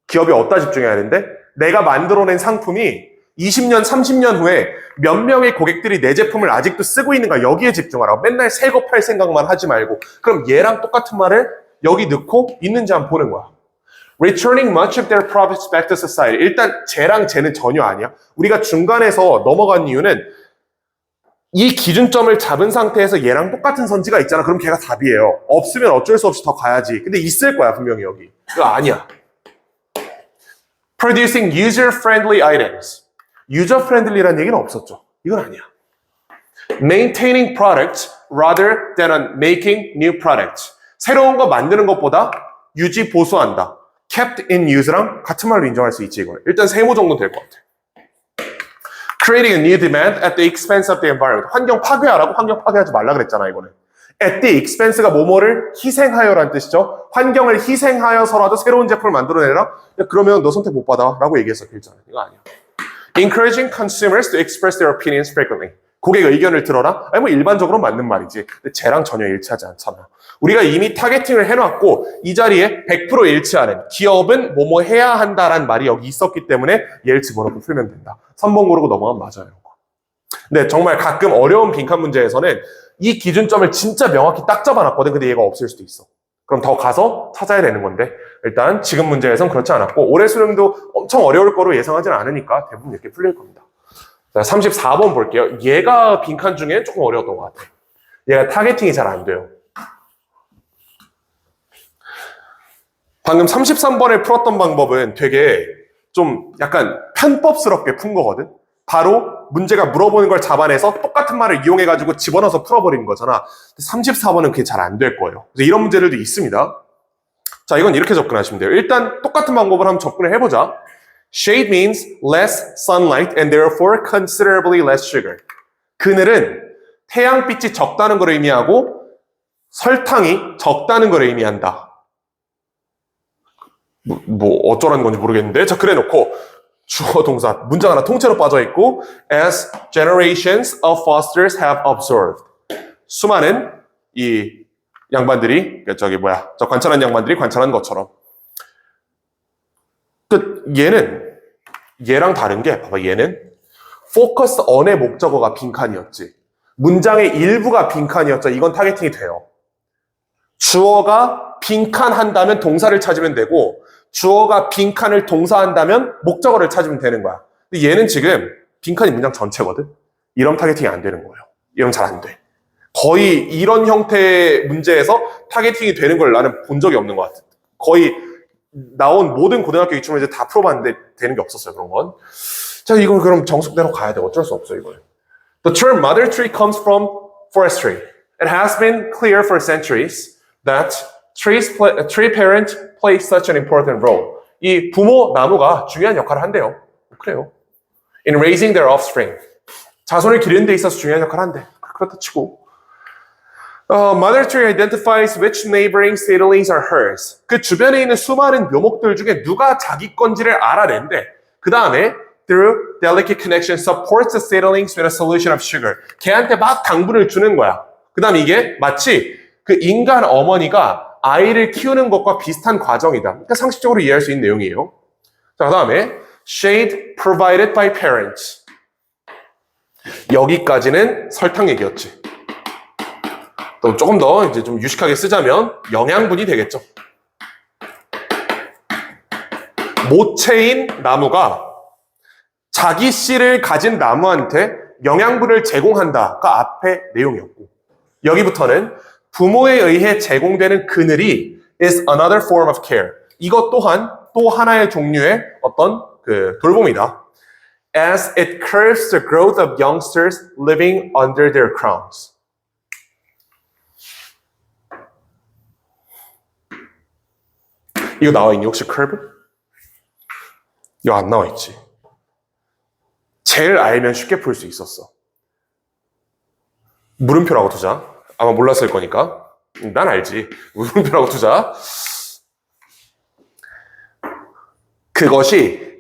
기업이 어디다 집중해야 되는데? 내가 만들어낸 상품이 20년, 30년 후에 몇 명의 고객들이 내 제품을 아직도 쓰고 있는가 여기에 집중하라고. 맨날 새 거 팔 생각만 하지 말고 그럼 얘랑 똑같은 말을 여기 넣고 있는지 한번 보는 거야. Returning much of their profits back to society. 일단 쟤랑 쟤는 전혀 아니야. 우리가 중간에서 넘어간 이유는 이 기준점을 잡은 상태에서 얘랑 똑같은 선지가 있잖아. 그럼 걔가 답이에요. 없으면 어쩔 수 없이 더 가야지. 근데 있을 거야 분명히 여기. 이거 아니야. Producing user-friendly items. user-friendly라는 얘기는 없었죠. 이건 아니야. Maintaining products rather than on making new products. 새로운 거 만드는 것보다 유지, 보수한다. kept in use랑 같은 말로 인정할 수 있지 이걸. 일단 세모 정도 될 것 같아. Creating a new demand at the expense of the environment. 환경 파괴하라고 환경 파괴하지 말라 그랬잖아 이거는. At the expense가 뭐뭐를 희생하여라는 뜻이죠. 환경을 희생하여서라도 새로운 제품을 만들어내라. 그러면 너 선택 못 받아 라고 얘기했어 필자는. 이거 아니야. Encouraging consumers to express their opinions frequently. 고객 의견을 들어라? 아니 뭐 일반적으로 맞는 말이지. 근데 쟤랑 전혀 일치하지 않잖아요. 우리가 이미 타겟팅을 해놨고 이 자리에 100% 일치하는 기업은 뭐뭐 해야 한다라는 말이 여기 있었기 때문에 얘를 집어넣고 풀면 된다. 3번 고르고 넘어가면 맞아요. 근데 정말 가끔 어려운 빈칸 문제에서는 이 기준점을 진짜 명확히 딱 잡아놨거든. 근데 얘가 없을 수도 있어. 그럼 더 가서 찾아야 되는 건데 일단 지금 문제에선 그렇지 않았고 올해 수능도 엄청 어려울 거로 예상하지는 않으니까 대부분 이렇게 풀릴 겁니다. 자, 34번 볼게요. 얘가 빈칸 중에 조금 어려웠던 것 같아요. 얘가 타겟팅이 잘 안 돼요. 방금 33번에 풀었던 방법은 되게 좀 약간 편법스럽게 푼 거거든. 바로 문제가 물어보는 걸 잡아내서 똑같은 말을 이용해가지고 집어넣어서 풀어버리는 거잖아. 34번은 그게 잘 안 될 거예요. 그래서 이런 문제들도 있습니다. 자, 이건 이렇게 접근하시면 돼요. 일단 똑같은 방법을 한번 접근을 해보자. Shade means less sunlight and therefore considerably less sugar. 그늘은 태양빛이 적다는 걸 의미하고 설탕이 적다는 걸 의미한다. 뭐 어쩌라는 건지 모르겠는데 자 그래 놓고 주어 동사 문장 하나 통째로 빠져있고 as generations of fosters have observed. 수많은 이 양반들이 저 관찰한 양반들이 관찰한 것처럼 얘는 얘랑 다른 게 봐봐 얘는 focus on의 목적어가 빈칸이었지 문장의 일부가 빈칸이었죠. 이건 타겟팅이 돼요. 주어가 빈칸 한다면 동사를 찾으면 되고 주어가 빈칸을 동사한다면 목적어를 찾으면 되는 거야. 근데 얘는 지금 빈칸이 문장 전체거든. 이런 타겟팅이 안 되는 거예요. 이러면 잘 안 돼. 거의 이런 형태의 문제에서 타겟팅이 되는 걸 나는 본 적이 없는 것 같아. 거의 나온 모든 고등학교 기출 문제 다 풀어봤는데 되는 게 없었어요. 그런 건. 자, 이걸 그럼 정석대로 가야 돼. 어쩔 수 없어 이걸. The term mother tree comes from forestry. It has been clear for centuries that tree parent plays such an important role. 이 부모 나무가 중요한 역할을 한대요. 그래요. In raising their offspring. 자손을 기르는 데 있어서 중요한 역할을 한대. 그렇다 치고. Mother tree identifies which neighboring seedlings are hers. 그 주변에 있는 수많은 묘목들 중에 누가 자기 건지를 알아낸대. 그 다음에 through delicate connection supports the seedlings with a solution of sugar. 걔한테 막 당분을 주는 거야. 그 다음에 이게 마치 그 인간 어머니가 아이를 키우는 것과 비슷한 과정이다. 그러니까 상식적으로 이해할 수 있는 내용이에요. 자, 그 다음에 shade provided by parents. 여기까지는 설탕 얘기였지. 또 조금 더 이제 좀 유식하게 쓰자면 영양분이 되겠죠. 모체인 나무가 자기 씨를 가진 나무한테 영양분을 제공한다가 앞에 내용이었고, 여기부터는 부모에 의해 제공되는 그늘이 is another form of care. 이것 또한 또 하나의 종류의 어떤 그 돌봄이다. As it curbs the growth of youngsters living under their crowns. 이거 나와 있니 혹시 curb? 이거 안 나와 있지. 제일 알면 쉽게 풀 수 있었어. 물음표라고 두자. 아마 몰랐을 거니까. 난 알지. 물음표라고 두자. 그것이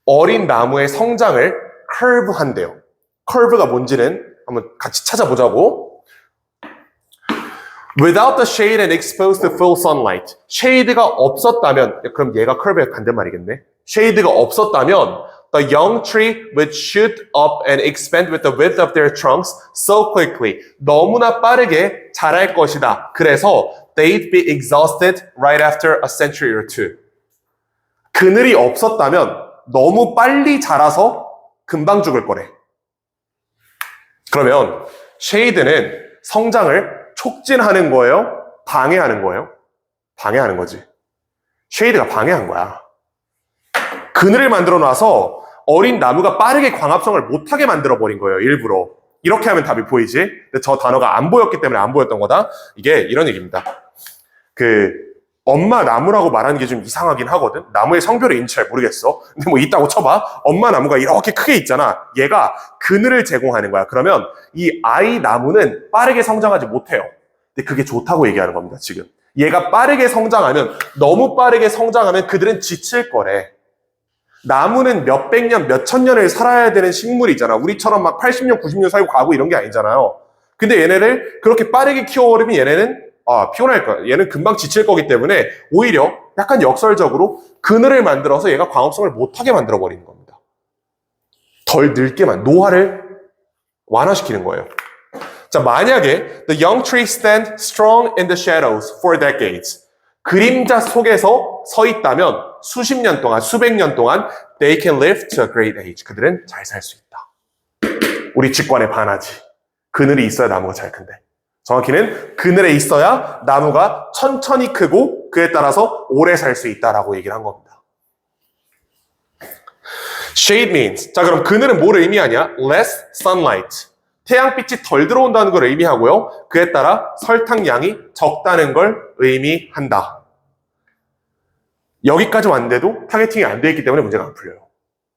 어린 나무의 성장을 커브한대요. 커브가 뭔지는 한번 같이 찾아보자고. Without the shade and exposed to full sunlight. 쉐이드가 없었다면, 그럼 얘가 커브의 반대말이겠네. 쉐이드가 없었다면 the young tree would shoot up and expand with the width of their trunks so quickly. 너무나 빠르게 자랄 것이다. 그래서 they'd be exhausted right after a century or two. 그늘이 없었다면 너무 빨리 자라서 금방 죽을 거래. 그러면 쉐이드는 성장을 촉진하는 거예요? 방해하는 거예요? 방해하는 거지. 쉐이드가 방해한 거야. 그늘을 만들어 놔서 어린 나무가 빠르게 광합성을 못하게 만들어버린 거예요, 일부러. 이렇게 하면 답이 보이지? 근데 저 단어가 안 보였기 때문에 안 보였던 거다. 이게 이런 얘기입니다. 엄마 나무라고 말하는 게 좀 이상하긴 하거든. 나무의 성별을 인지 잘 모르겠어. 근데 뭐 있다고 쳐봐. 엄마 나무가 이렇게 크게 있잖아. 얘가 그늘을 제공하는 거야. 그러면 이 아이 나무는 빠르게 성장하지 못해요. 근데 그게 좋다고 얘기하는 겁니다, 지금. 얘가 빠르게 성장하면, 너무 빠르게 성장하면 그들은 지칠 거래. 나무는 몇백 년, 몇천 년을 살아야 되는 식물이잖아. 우리처럼 막 80년, 90년 살고 가고 이런 게 아니잖아요. 근데 얘네를 그렇게 빠르게 키워버리면 얘네는 피곤할 거야. 얘는 금방 지칠 거기 때문에 오히려 약간 역설적으로 그늘을 만들어서 얘가 광합성을 못하게 만들어버리는 겁니다. 덜 늙게만, 노화를 완화시키는 거예요. 자, 만약에 the young trees stand strong in the shadows for decades. 그림자 속에서 서 있다면 수십 년 동안, 수백 년 동안 they can live to a great age. 그들은 잘 살 수 있다. 우리 직관에 반하지. 그늘이 있어야 나무가 잘 큰대. 정확히는 그늘에 있어야 나무가 천천히 크고 그에 따라서 오래 살 수 있다라고 얘기를 한 겁니다. Shade means, 자 그럼 그늘은 뭘 의미하냐? Less sunlight. 태양빛이 덜 들어온다는 걸 의미하고요. 그에 따라 설탕량이 적다는 걸 의미한다. 여기까지 왔는데도 타겟팅이 안 되어 있기 때문에 문제가 안 풀려요.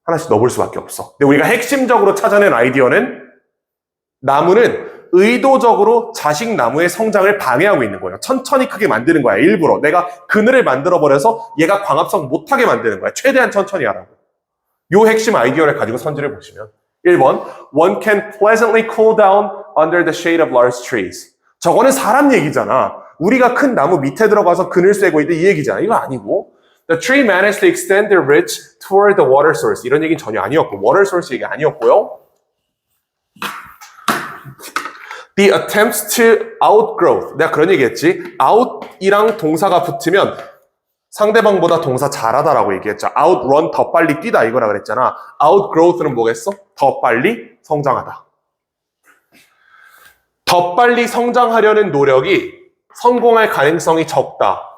하나씩 넣어볼 수밖에 없어. 근데 우리가 핵심적으로 찾아낸 아이디어는 나무는 의도적으로 자식 나무의 성장을 방해하고 있는 거예요. 천천히 크게 만드는 거야. 일부러. 내가 그늘을 만들어버려서 얘가 광합성 못하게 만드는 거야. 최대한 천천히 하라고. 요 핵심 아이디어를 가지고 선지를 보시면 1번 One can pleasantly cool down under the shade of large trees. 저거는 사람 얘기잖아. 우리가 큰 나무 밑에 들어가서 그늘 쐬고 있다 이 얘기잖아. 이거 아니고 The tree managed to extend their roots toward the water source. 이런 얘기는 전혀 아니었고 water source 얘기 아니었고요. The attempts to outgrowth. 내가 그런 얘기했지. out이랑 동사가 붙으면 상대방보다 동사 잘하다라고 얘기했죠. outrun, 더 빨리 뛰다 이거라 그랬잖아. outgrowth는 뭐겠어? 더 빨리 성장하다. 더 빨리 성장하려는 노력이 성공할 가능성이 적다.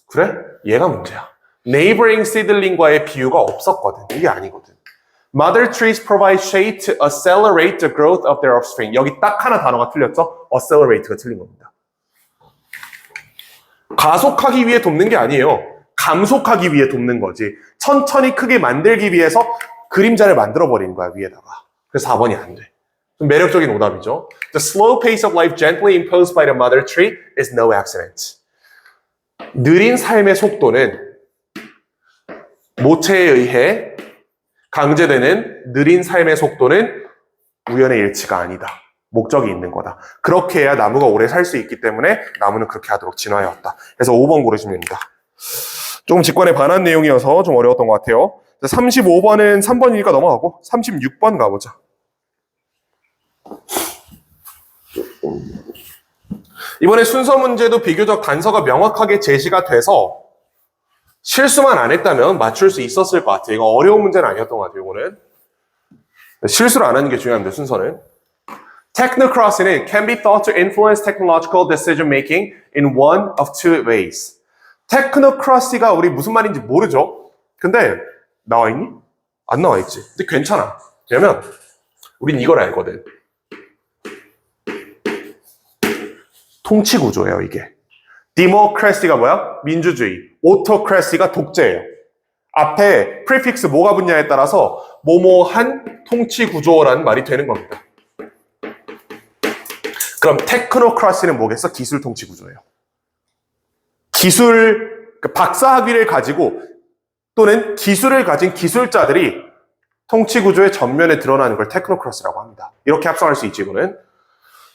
그래? 얘가 문제야. neighboring seedling과의 비유가 없었거든. 이게 아니거든. Mother trees provide shade to accelerate the growth of their offspring. 여기 딱 하나 단어가 틀렸죠? accelerate가 틀린 겁니다. 가속하기 위해 돕는 게 아니에요. 감속하기 위해 돕는 거지. 천천히 크게 만들기 위해서 그림자를 만들어버리는 거야, 위에다가. 그래서 4번이 안 돼. 좀 매력적인 오답이죠. The slow pace of life gently imposed by the mother tree is no accident. 느린 삶의 속도는 모체에 의해 강제되는 느린 삶의 속도는 우연의 일치가 아니다. 목적이 있는 거다. 그렇게 해야 나무가 오래 살 수 있기 때문에 나무는 그렇게 하도록 진화해 왔다. 그래서 5번 고르시면 됩니다. 조금 직관에 반한 내용이어서 좀 어려웠던 것 같아요. 35번은 3번이니까 넘어가고 36번 가보자. 이번에 순서 문제도 비교적 단서가 명확하게 제시가 돼서 실수만 안 했다면 맞출 수 있었을 것 같아요. 이거 어려운 문제는 아니었던 것 같아요, 이거는. 실수를 안 하는 게 중요합니다, 순서는. Technocracy는 can be thought to influence technological decision making in one of two ways. Technocracy가 우리 무슨 말인지 모르죠? 근데 나와 있니? 안 나와 있지. 근데 괜찮아. 왜냐면 우린 이걸 알거든. 통치 구조예요, 이게. Democracy가 뭐야? 민주주의. Autocracy가 독재예요. 앞에 prefix 뭐가 붙냐에 따라서 뭐뭐한 통치 구조라는 말이 되는 겁니다. 그럼 테크노크라시는 뭐겠어? 기술 통치 구조예요. 박사학위를 가지고 또는 기술을 가진 기술자들이 통치 구조의 전면에 드러나는 걸 테크노크라시라고 합니다. 이렇게 합성할 수 있지, 이거는.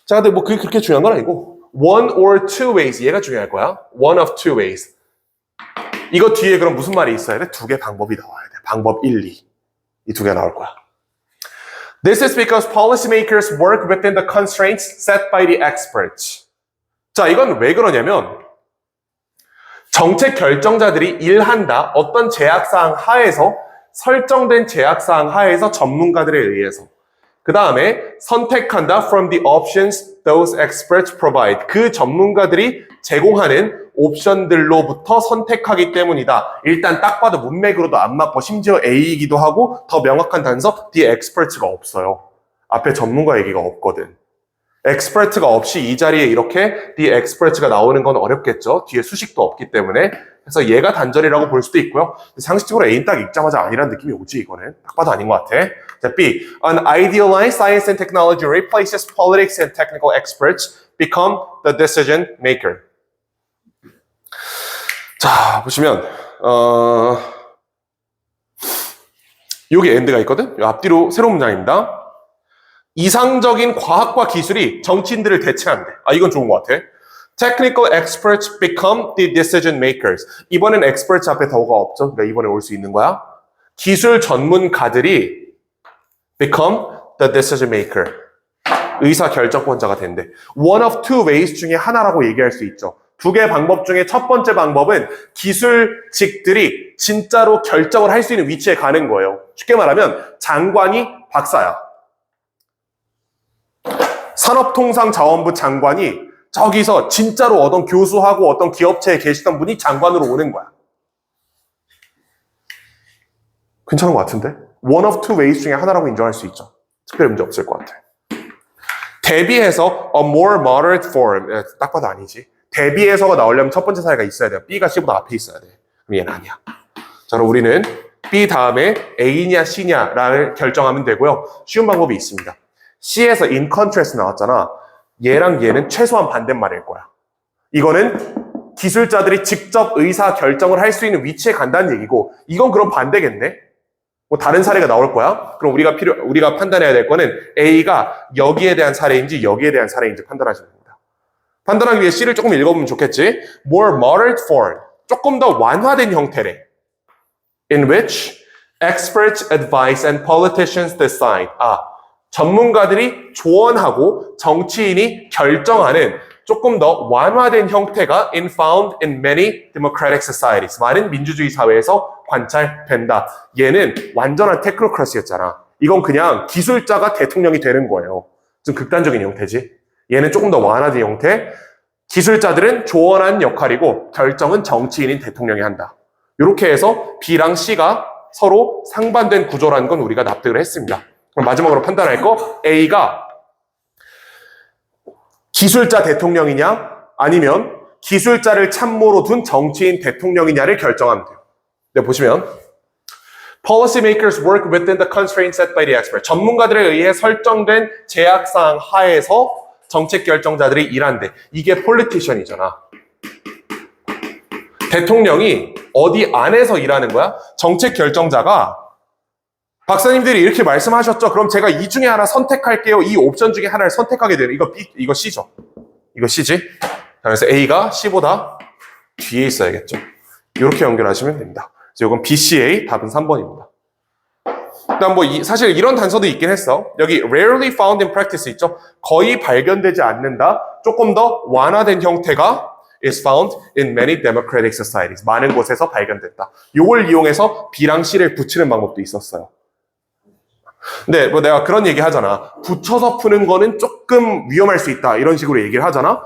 자, 근데 뭐 그게 그렇게 중요한 건 아니고 one or two ways, 얘가 중요할 거야. one of two ways. 이거 뒤에 그럼 무슨 말이 있어야 돼? 두 개 방법이 나와야 돼. 방법 1, 2. 이 두 개 나올 거야. This is because policymakers work within the constraints set by the experts. 자, 이건 왜 그러냐면 정책 결정자들이 일한다. 어떤 제약사항 하에서 설정된 제약사항 하에서 전문가들에 의해서 그 다음에 선택한다 from the options those experts provide. 그 전문가들이 제공하는 옵션들로부터 선택하기 때문이다. 일단 딱 봐도 문맥으로도 안 맞고 심지어 A이기도 하고 더 명확한 단서 the experts가 없어요. 앞에 전문가 얘기가 없거든. expert가 없이 이 자리에 이렇게 the experts가 나오는 건 어렵겠죠. 뒤에 수식도 없기 때문에. 그래서 얘가 단절이라고 볼 수도 있고요. 상식적으로 A는 딱 읽자마자 아니라는 느낌이 오지, 이거는. 딱 봐도 아닌 것 같아. 자, B. An idealized science and technology replaces politics and technical experts become the decision maker. 자, 보시면 여기 엔드가 있거든? 앞뒤로 새로운 문장입니다. 이상적인 과학과 기술이 정치인들을 대체한대. 아, 이건 좋은 것 같아. Technical experts become the decision makers. 이번엔 experts 앞에 더가 없죠? 그러니까 이번에 올 수 있는 거야. 기술 전문가들이 become the decision maker. 의사 결정권자가 된대. One of two ways 중에 하나라고 얘기할 수 있죠. 두 개의 방법 중에 첫 번째 방법은 기술직들이 진짜로 결정을 할 수 있는 위치에 가는 거예요. 쉽게 말하면 장관이 박사야. 산업통상자원부 장관이 저기서 진짜로 어떤 교수하고 어떤 기업체에 계시던 분이 장관으로 오는 거야. 괜찮은 것 같은데? One of two ways 중에 하나라고 인정할 수 있죠. 특별히 문제 없을 것 같아. 대비해서 a more moderate form. 딱 봐도 아니지. 대비해서가 나오려면 첫 번째 사례가 있어야 돼요. B가 C보다 앞에 있어야 돼. 그럼 얘는 아니야. 자, 그럼 우리는 B 다음에 A냐 C냐를 결정하면 되고요. 쉬운 방법이 있습니다. C에서 in contrast 나왔잖아. 얘랑 얘는 최소한 반대말일 거야. 이거는 기술자들이 직접 의사 결정을 할 수 있는 위치에 간다는 얘기고, 이건 그럼 반대겠네? 뭐 다른 사례가 나올 거야? 그럼 우리가 판단해야 될 거는 A가 여기에 대한 사례인지 여기에 대한 사례인지 판단하시면 됩니다. 판단하기 위해 C를 조금 읽어보면 좋겠지? More moderate form. 조금 더 완화된 형태래. In which experts advise and politicians decide. 전문가들이 조언하고 정치인이 결정하는 조금 더 완화된 형태가 found in many democratic societies. 많은 민주주의 사회에서 관찰된다. 얘는 완전한 테크노크라시였잖아. 이건 그냥 기술자가 대통령이 되는 거예요. 좀 극단적인 형태지. 얘는 조금 더 완화된 형태. 기술자들은 조언하는 역할이고 결정은 정치인인 대통령이 한다. 이렇게 해서 B랑 C가 서로 상반된 구조라는 건 우리가 납득을 했습니다. 그럼 마지막으로 판단할 거, A가 기술자 대통령이냐 아니면 기술자를 참모로 둔 정치인 대통령이냐를 결정하면 돼요. 네, 보시면 Policymakers work within the constraints set by the expert. 전문가들에 의해 설정된 제약사항 하에서 정책 결정자들이 일한대. 이게 politician이잖아. 대통령이 어디 안에서 일하는 거야? 정책 결정자가 박사님들이 이렇게 말씀하셨죠. 그럼 제가 이 중에 하나 선택할게요. 이 옵션 중에 하나를 선택하게 되는 이거 B, 이거 C죠. 이거 C지. 그래서 A가 C보다 뒤에 있어야겠죠. 이렇게 연결하시면 됩니다. 그래서 이건 BCA 답은 3번입니다. 그다음 뭐 사실 이런 단서도 있긴 했어. 여기 rarely found in practice 있죠. 거의 발견되지 않는다. 조금 더 완화된 형태가 is found in many democratic societies. 많은 곳에서 발견됐다. 요걸 이용해서 B랑 C를 붙이는 방법도 있었어요. 근데 뭐 내가 그런 얘기 하잖아. 붙여서 푸는 거는 조금 위험할 수 있다. 이런 식으로 얘기를 하잖아.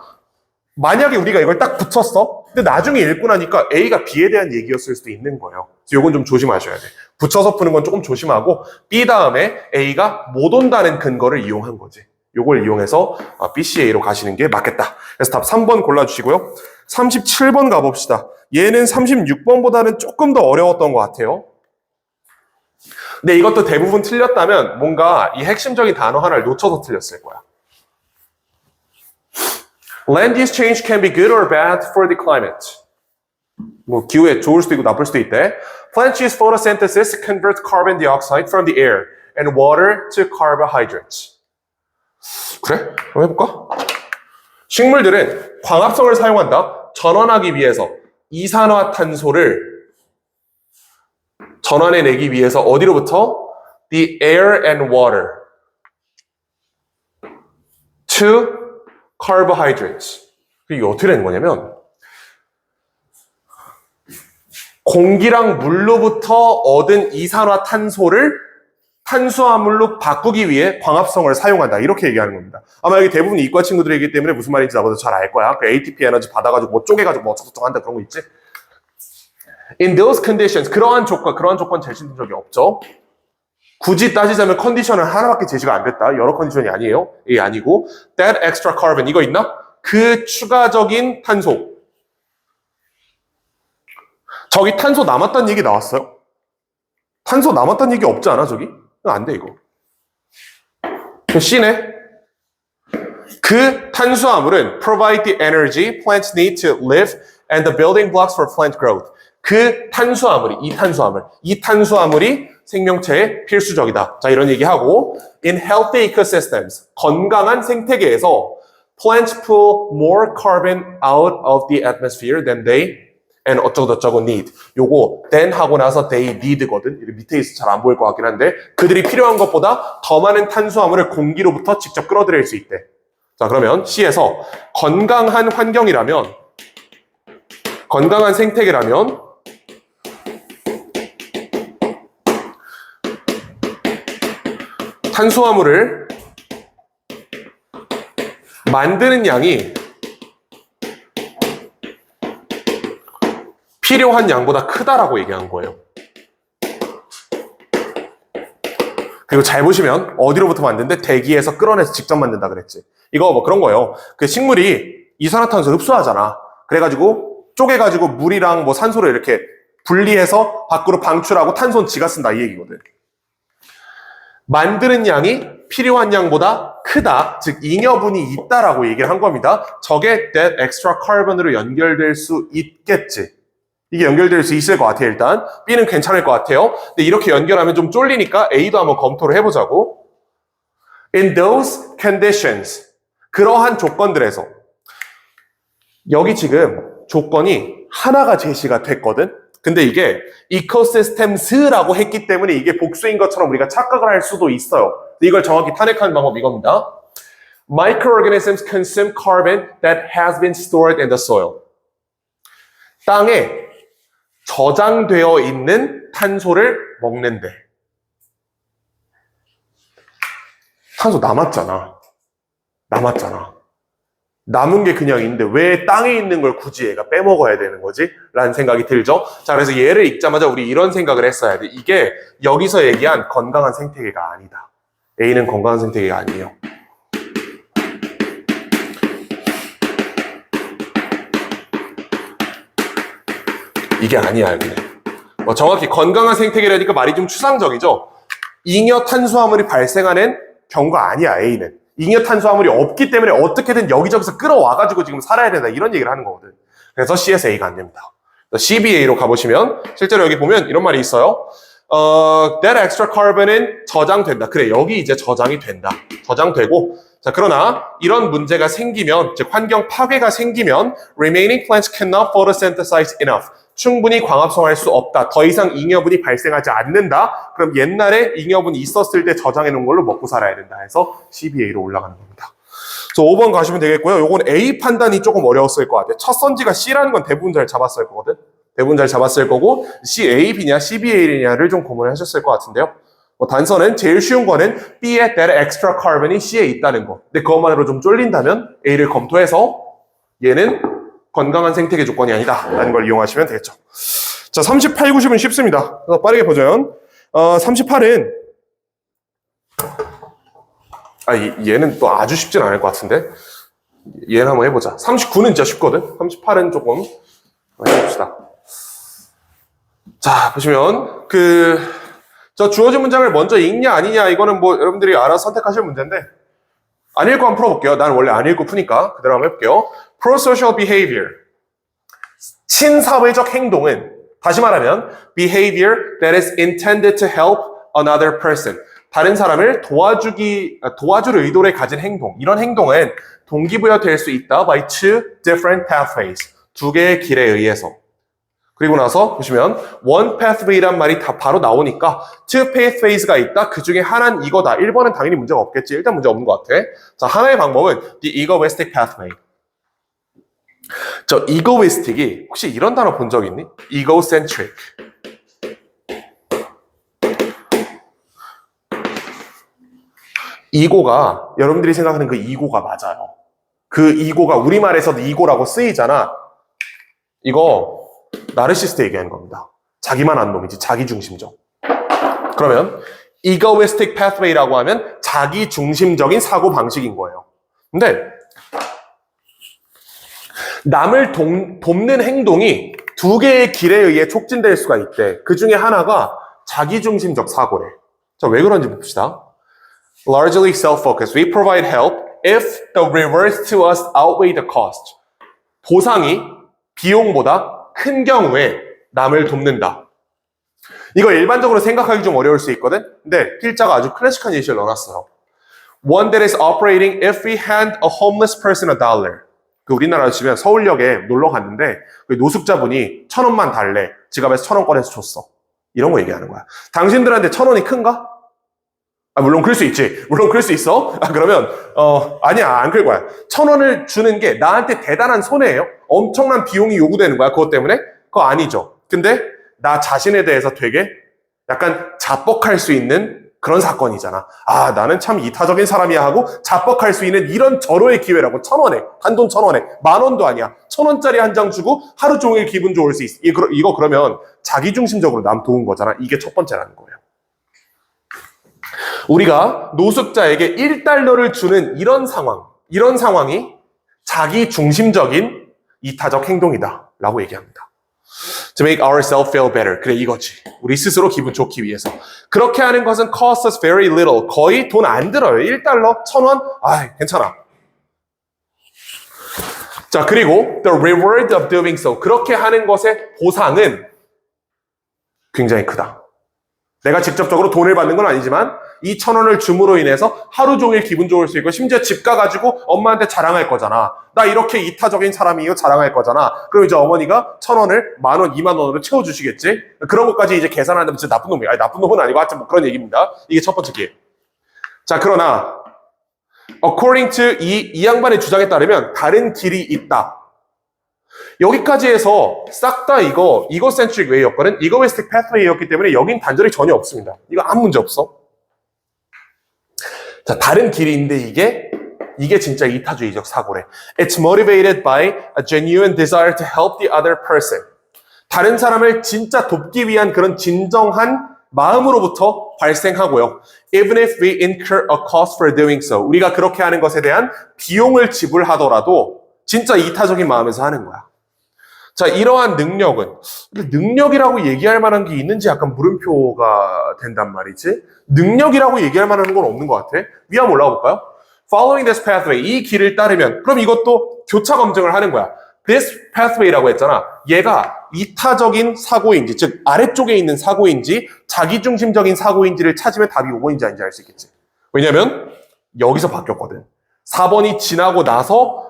만약에 우리가 이걸 딱 붙였어. 근데 나중에 읽고 나니까 A가 B에 대한 얘기였을 수도 있는 거예요. 그래서 이건 좀 조심하셔야 돼. 붙여서 푸는 건 조금 조심하고 B 다음에 A가 못 온다는 근거를 이용한 거지. 요걸 이용해서 BCA로 가시는 게 맞겠다. 그래서 답 3번 골라주시고요. 37번 가봅시다. 얘는 36번보다는 조금 더 어려웠던 것 같아요. 근데 이것도 대부분 틀렸다면 뭔가 이 핵심적인 단어 하나를 놓쳐서 틀렸을 거야. Land use change can be good or bad for the climate. 뭐 기후에 좋을 수도 있고 나쁠 수도 있대. Plants use photosynthesis convert carbon dioxide from the air and water to carbohydrates. 그래? 그럼 해볼까? 식물들은 광합성을 사용한다. 전환하기 위해서 이산화탄소를 전환해내기 위해서 어디로부터? The air and water to carbohydrates. 이게 어떻게 되는 거냐면 공기랑 물로부터 얻은 이산화탄소를 탄수화물로 바꾸기 위해 광합성을 사용한다. 이렇게 얘기하는 겁니다. 아마 여기 대부분 이과 친구들이기 때문에 무슨 말인지 나보다 잘 알 거야. 그 ATP 에너지 받아가지고 뭐 쪼개가지고 뭐 어쩌고저쩌고 한다 그런 거 있지? In those conditions, 그러한 조건 제시된 적이 없죠. 굳이 따지자면 컨디션은 하나밖에 제시가 안 됐다. 여러 컨디션이 아니에요. 이게 아니고 that extra carbon 이거 있나? 그 추가적인 탄소. 저기 탄소 남았다는 얘기 나왔어요? 탄소 남았다는 얘기 없지 않아 저기? 안 돼 이거. C네. 그 탄수화물은 provide the energy plants need to live and the building blocks for plant growth. 그 탄수화물이 이 탄수화물이 생명체에 필수적이다. 자 이런 얘기하고 in healthy ecosystems 건강한 생태계에서 plants pull more carbon out of the atmosphere than they and 어쩌고저쩌고 need. 요거 then 하고 나서 they need거든. 밑에 있어 잘 안 보일 것 같긴 한데 그들이 필요한 것보다 더 많은 탄수화물을 공기로부터 직접 끌어들일 수 있대. 자 그러면 C에서 건강한 환경이라면 건강한 생태계라면 탄수화물을 만드는 양이 필요한 양보다 크다라고 얘기한 거예요. 그리고 잘 보시면 어디로부터 만드는데 대기에서 끌어내서 직접 만든다 그랬지. 이거 뭐 그런 거예요. 그 식물이 이산화탄소 흡수하잖아. 그래가지고 쪼개가지고 물이랑 뭐 산소를 이렇게 분리해서 밖으로 방출하고 탄소는 지가 쓴다 이 얘기거든. 만드는 양이 필요한 양보다 크다, 즉 잉여분이 있다라고 얘기를 한 겁니다. 저게 that extra carbon으로 연결될 수 있겠지. 이게 연결될 수 있을 것 같아요. 일단 B는 괜찮을 것 같아요. 근데 이렇게 연결하면 좀 쫄리니까 A도 한번 검토를 해보자고. In those conditions, 그러한 조건들에서 여기 지금 조건이 하나가 제시가 됐거든. 근데 이게 ecosystems라고 했기 때문에 이게 복수인 것처럼 우리가 착각을 할 수도 있어요. 이걸 정확히 탄핵하는 방법 이겁니다. Microorganisms consume carbon that has been stored in the soil. 땅에 저장되어 있는 탄소를 먹는데 탄소 남았잖아. 남은 게 그냥 있는데 왜 땅에 있는 걸 굳이 얘가 빼먹어야 되는 거지? 라는 생각이 들죠. 자, 그래서 얘를 읽자마자 우리 이런 생각을 했어야 돼. 이게 여기서 얘기한 건강한 생태계가 아니다. A는 건강한 생태계가 아니에요. 이게 아니야, 여기는. 정확히 건강한 생태계라니까 말이 좀 추상적이죠? 잉여 탄수화물이 발생하는 경우가 아니야, A는. 잉여 탄수화물이 없기 때문에 어떻게든 여기저기서 끌어와가지고 지금 살아야 된다, 이런 얘기를 하는 거거든. 그래서 C에서 A가 안 됩니다. CBA로 가보시면, 실제로 여기 보면 이런 말이 있어요. That extra carbon은 저장된다. 그래, 여기 이제 저장이 된다. 저장되고, 자, 그러나 이런 문제가 생기면, 즉 환경 파괴가 생기면 remaining plants cannot photosynthesize enough. 충분히 광합성할 수 없다. 더 이상 잉여분이 발생하지 않는다. 그럼 옛날에 잉여분이 있었을 때 저장해 놓은 걸로 먹고 살아야 된다 해서 12A로 올라가는 겁니다. 그래서 5번 가시면 되겠고요. 요건 A 판단이 조금 어려웠을 것 같아요. 첫 선지가 C라는 건 대부분 잘 잡았을 거거든. 대부분 잘 잡았을 거고 C, A, B냐, C, B, A냐를 좀 고민을 하셨을 것 같은데요. 단서는 제일 쉬운 거는 B에 that extra carbon이 C에 있다는 거. 근데 그것만으로 좀 쫄린다면 A를 검토해서 얘는 건강한 생태계 조건이 아니다 라는 걸 이용하시면 되겠죠. 자, 38, 90은 쉽습니다. 그래서 빠르게 보죠. 38은 얘는 또 아주 쉽진 않을 것 같은데 얘는 한번 해보자. 39는 진짜 쉽거든. 38은 조금 해봅시다. 자, 보시면 저 주어진 문장을 먼저 읽냐 아니냐 이거는 뭐 여러분들이 알아서 선택하실 문제인데 안 읽고 한번 풀어볼게요. 난 원래 안 읽고 푸니까 그대로 한번 해볼게요. Pro-social behavior. 친사회적 행동은 다시 말하면 behavior that is intended to help another person. 다른 사람을 도와줄 의도를 가진 행동. 이런 행동은 동기부여될 수 있다 by two different pathways. 두 개의 길에 의해서. 그리고 나서 보시면 one pathway란 말이 다 바로 나오니까 two pathways가 있다. 그 중에 하나는 이거다. 1번은 당연히 문제가 없겠지. 일단 문제 없는 것 같아. 자, 하나의 방법은 the egoistic pathway. 저 egoistic이 혹시 이런 단어 본 적 있니? egocentric. 이고가 여러분들이 생각하는 그 이고가 맞아요. 그 이고가 우리말에서도 이고라고 쓰이잖아. 이거 나르시스트 얘기하는 겁니다. 자기만 한 놈이지. 자기중심적. 그러면 egoistic pathway라고 하면 자기중심적인 사고 방식인 거예요. 근데 남을 돕는 행동이 두 개의 길에 의해 촉진될 수가 있대. 그 중에 하나가 자기중심적 사고래. 자, 왜 그런지 봅시다. Largely self-focused. We provide help if the rewards to us outweigh the cost. 보상이 비용보다 큰 경우에 남을 돕는다. 이거 일반적으로 생각하기 좀 어려울 수 있거든? 근데 필자가 아주 클래식한 예시를 넣어놨어요. One that is operating if we hand a homeless person $1. 우리나라로 치면 서울역에 놀러 갔는데 노숙자분이 1,000원만 달래. 지갑에서 1,000원 꺼내서 줬어. 이런 거 얘기하는 거야. 당신들한테 1,000원이 큰가? 물론 그럴 수 있지. 물론 그럴 수 있어. 그러면 아니야, 안 클 거야. 1,000원을 주는 게 나한테 대단한 손해예요. 엄청난 비용이 요구되는 거야. 그것 때문에? 그거 아니죠. 근데 나 자신에 대해서 되게 약간 자뻑할 수 있는 그런 사건이잖아. 아, 나는 참 이타적인 사람이야 하고 자뻑할 수 있는 이런 절호의 기회라고. 1,000원에, 단돈 1,000원에, 10,000원도 아니야. 1,000원짜리 한 장 주고 하루 종일 기분 좋을 수 있어. 이거 그러면 자기중심적으로 남 도운 거잖아. 이게 첫 번째라는 거예요. 우리가 노숙자에게 $1를 주는 이런 상황이 자기중심적인 이타적 행동이다 라고 얘기합니다. To make ourselves feel better. 그래, 이거지. 우리 스스로 기분 좋기 위해서. 그렇게 하는 것은 cost us very little. 거의 돈 안 들어요. $1, 1,000원? 괜찮아. 자, 그리고 the reward of doing so. 그렇게 하는 것의 보상은 굉장히 크다. 내가 직접적으로 돈을 받는 건 아니지만 이 1,000원을 줌으로 인해서 하루 종일 기분 좋을 수 있고 심지어 집 가가지고 엄마한테 자랑할 거잖아. 나 이렇게 이타적인 사람이에요 자랑할 거잖아. 그럼 이제 어머니가 1,000원을 10,000원, 20,000원으로 채워주시겠지? 그런 것까지 이제 계산한다면 진짜 나쁜 놈이야. 나쁜 놈은 아니고 하여튼 뭐 그런 얘기입니다. 이게 첫 번째 기회. 자, 그러나 according to 이 양반의 주장에 따르면 다른 길이 있다. 여기까지 해서 싹 다 egocentric way였거든. egoistic pathway였기 때문에 여긴 단절이 전혀 없습니다. 이거 아무 문제 없어. 자, 다른 길이 있는데 이게 진짜 이타주의적 사고래. It's motivated by a genuine desire to help the other person. 다른 사람을 진짜 돕기 위한 그런 진정한 마음으로부터 발생하고요. Even if we incur a cost for doing so. 우리가 그렇게 하는 것에 대한 비용을 지불하더라도 진짜 이타적인 마음에서 하는 거야. 자, 이러한 능력이라고 얘기할 만한 게 있는지 약간 물음표가 된단 말이지. 능력이라고 얘기할 만한 건 없는 것 같아. 위 한번 올라가 볼까요? Following this pathway, 이 길을 따르면 그럼 이것도 교차 검증을 하는 거야. This pathway라고 했잖아. 얘가 이타적인 사고인지, 즉 아래쪽에 있는 사고인지 자기중심적인 사고인지를 찾으면 답이 5번인지 아닌지 알 수 있겠지. 왜냐면 여기서 바뀌었거든. 4번이 지나고 나서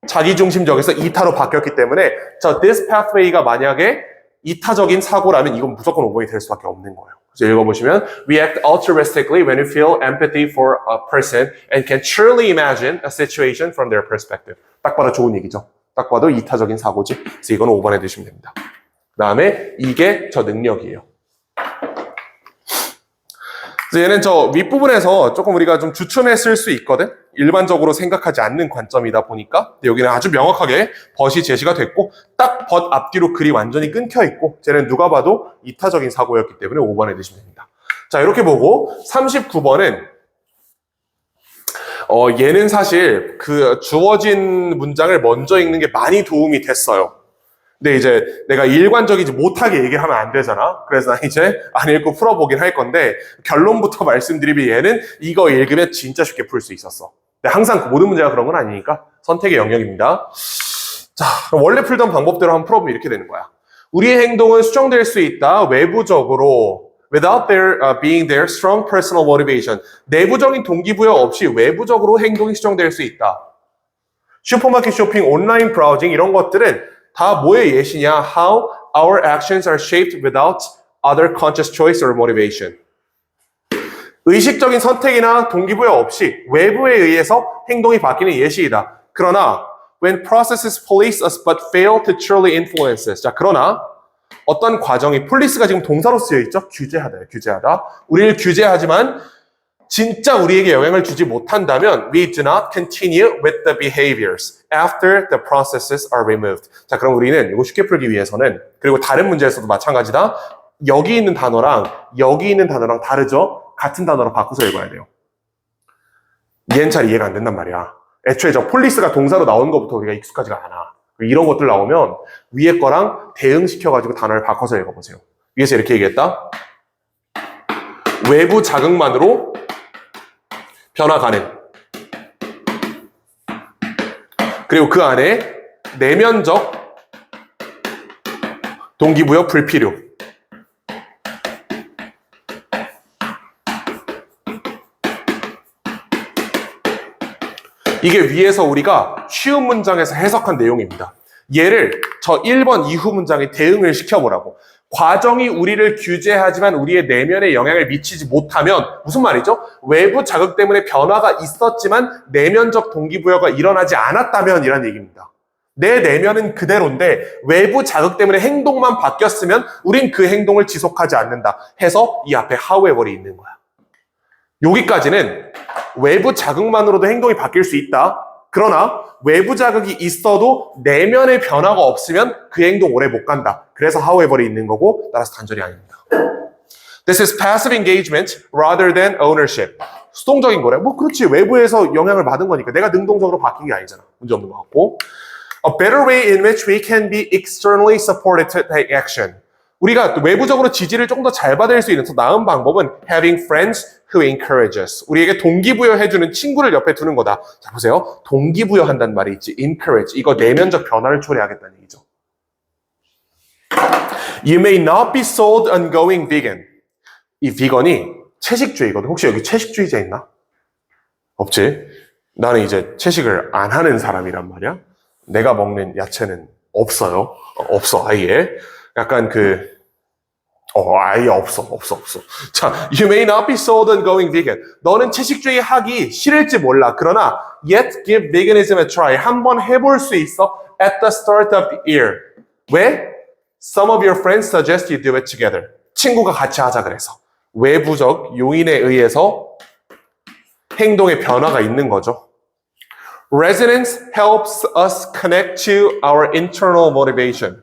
자기중심적에서 이타로 바뀌었기 때문에 this pathway가 만약에 이타적인 사고라면 이건 무조건 5번이 될 수밖에 없는 거예요. 그래서 읽어보시면 We act altruistically when we feel empathy for a person and can truly imagine a situation from their perspective. 딱 봐도 좋은 얘기죠. 딱 봐도 이타적인 사고지. 그래서 이거는 5번에 두시면 됩니다. 그 다음에 이게 저 능력이에요. 그래서 얘는 저 윗부분에서 조금 우리가 좀 주춤했을 수 있거든. 일반적으로 생각하지 않는 관점이다 보니까. 근데 여기는 아주 명확하게 벗이 제시가 됐고 딱 벗 앞뒤로 글이 완전히 끊겨 있고 쟤는 누가 봐도 이타적인 사고였기 때문에 5번에 넣으시면 됩니다. 자, 이렇게 보고 39번은 얘는 사실 그 주어진 문장을 먼저 읽는 게 많이 도움이 됐어요. 근데 이제 내가 일관적이지 못하게 얘기를 하면 안 되잖아. 그래서 난 이제 안 읽고 풀어보긴 할 건데 결론부터 말씀드리면 얘는 이거 읽으면 진짜 쉽게 풀 수 있었어. 근데 항상 모든 문제가 그런 건 아니니까 선택의 영역입니다. 자, 그럼 원래 풀던 방법대로 한번 풀어보면 이렇게 되는 거야. 우리의 행동은 수정될 수 있다. 외부적으로 without there being their strong personal motivation. 내부적인 동기부여 없이 외부적으로 행동이 수정될 수 있다. 슈퍼마켓 쇼핑, 온라인 브라우징 이런 것들은 다 뭐의 예시냐? How our actions are shaped without other conscious choice or motivation. 의식적인 선택이나 동기부여 없이 외부에 의해서 행동이 바뀌는 예시이다. 그러나 when processes police us but fail to truly influence us. 자, 그러나 어떤 과정이 police가 지금 동사로 쓰여 있죠? 규제하다요. 규제하다. 우리를 규제하지만 진짜 우리에게 영향을 주지 못한다면 we do not continue with the behaviors after the processes are removed. 자, 그럼 우리는 이거 쉽게 풀기 위해서는 그리고 다른 문제에서도 마찬가지다. 여기 있는 단어랑 여기 있는 단어랑 다르죠? 같은 단어로 바꿔서 읽어야 돼요. 얘는 잘 이해가 안 된단 말이야. 애초에 저 폴리스가 동사로 나온 것부터 우리가 익숙하지가 않아. 이런 것들 나오면 위에 거랑 대응시켜가지고 단어를 바꿔서 읽어보세요. 위에서 이렇게 얘기했다. 외부 자극만으로 변화 가능. 그리고 그 안에 내면적 동기부여 불필요. 이게 위에서 우리가 쉬운 문장에서 해석한 내용입니다. 얘를 저 1번 이후 문장에 대응을 시켜보라고. 과정이 우리를 규제하지만 우리의 내면에 영향을 미치지 못하면 무슨 말이죠? 외부 자극 때문에 변화가 있었지만 내면적 동기부여가 일어나지 않았다면 이란 얘기입니다. 내 내면은 그대로인데 외부 자극 때문에 행동만 바뀌었으면 우린 그 행동을 지속하지 않는다 해서 이 앞에 however이 있는 거야. 여기까지는 외부 자극만으로도 행동이 바뀔 수 있다. 그러나 외부 자극이 있어도 내면의 변화가 없으면 그 행동 오래 못 간다. 그래서 however이 있는 거고 따라서 단절이 아닙니다. This is passive engagement rather than ownership. 수동적인 거래. 뭐 그렇지. 외부에서 영향을 받은 거니까. 내가 능동적으로 바뀐 게 아니잖아. 문제 없는 것 같고. A better way in which we can be externally supported to take action. 우리가 외부적으로 지지를 조금 더 잘 받을 수 있는 더 나은 방법은 having friends who encourage us. 우리에게 동기부여해주는 친구를 옆에 두는 거다. 자, 보세요. 동기부여한다는 말이 있지. encourage. 이거 내면적 변화를 초래하겠다는 얘기죠. You may not be sold on going vegan. 이 비건이 채식주의거든. 혹시 여기 채식주의자 있나? 없지. 나는 이제 채식을 안 하는 사람이란 말이야. 내가 먹는 야채는 없어요. 없어, 아예. 약간 아예 없어. 자, you may not be sold on going vegan. 너는 채식주의 하기 싫을지 몰라. 그러나, yet give veganism a try. 한번 해볼 수 있어. At the start of the year. 왜? Some of your friends suggest you do it together. 친구가 같이 하자 그래서. 외부적 요인에 의해서 행동의 변화가 있는 거죠. Resonance helps us connect to our internal motivation.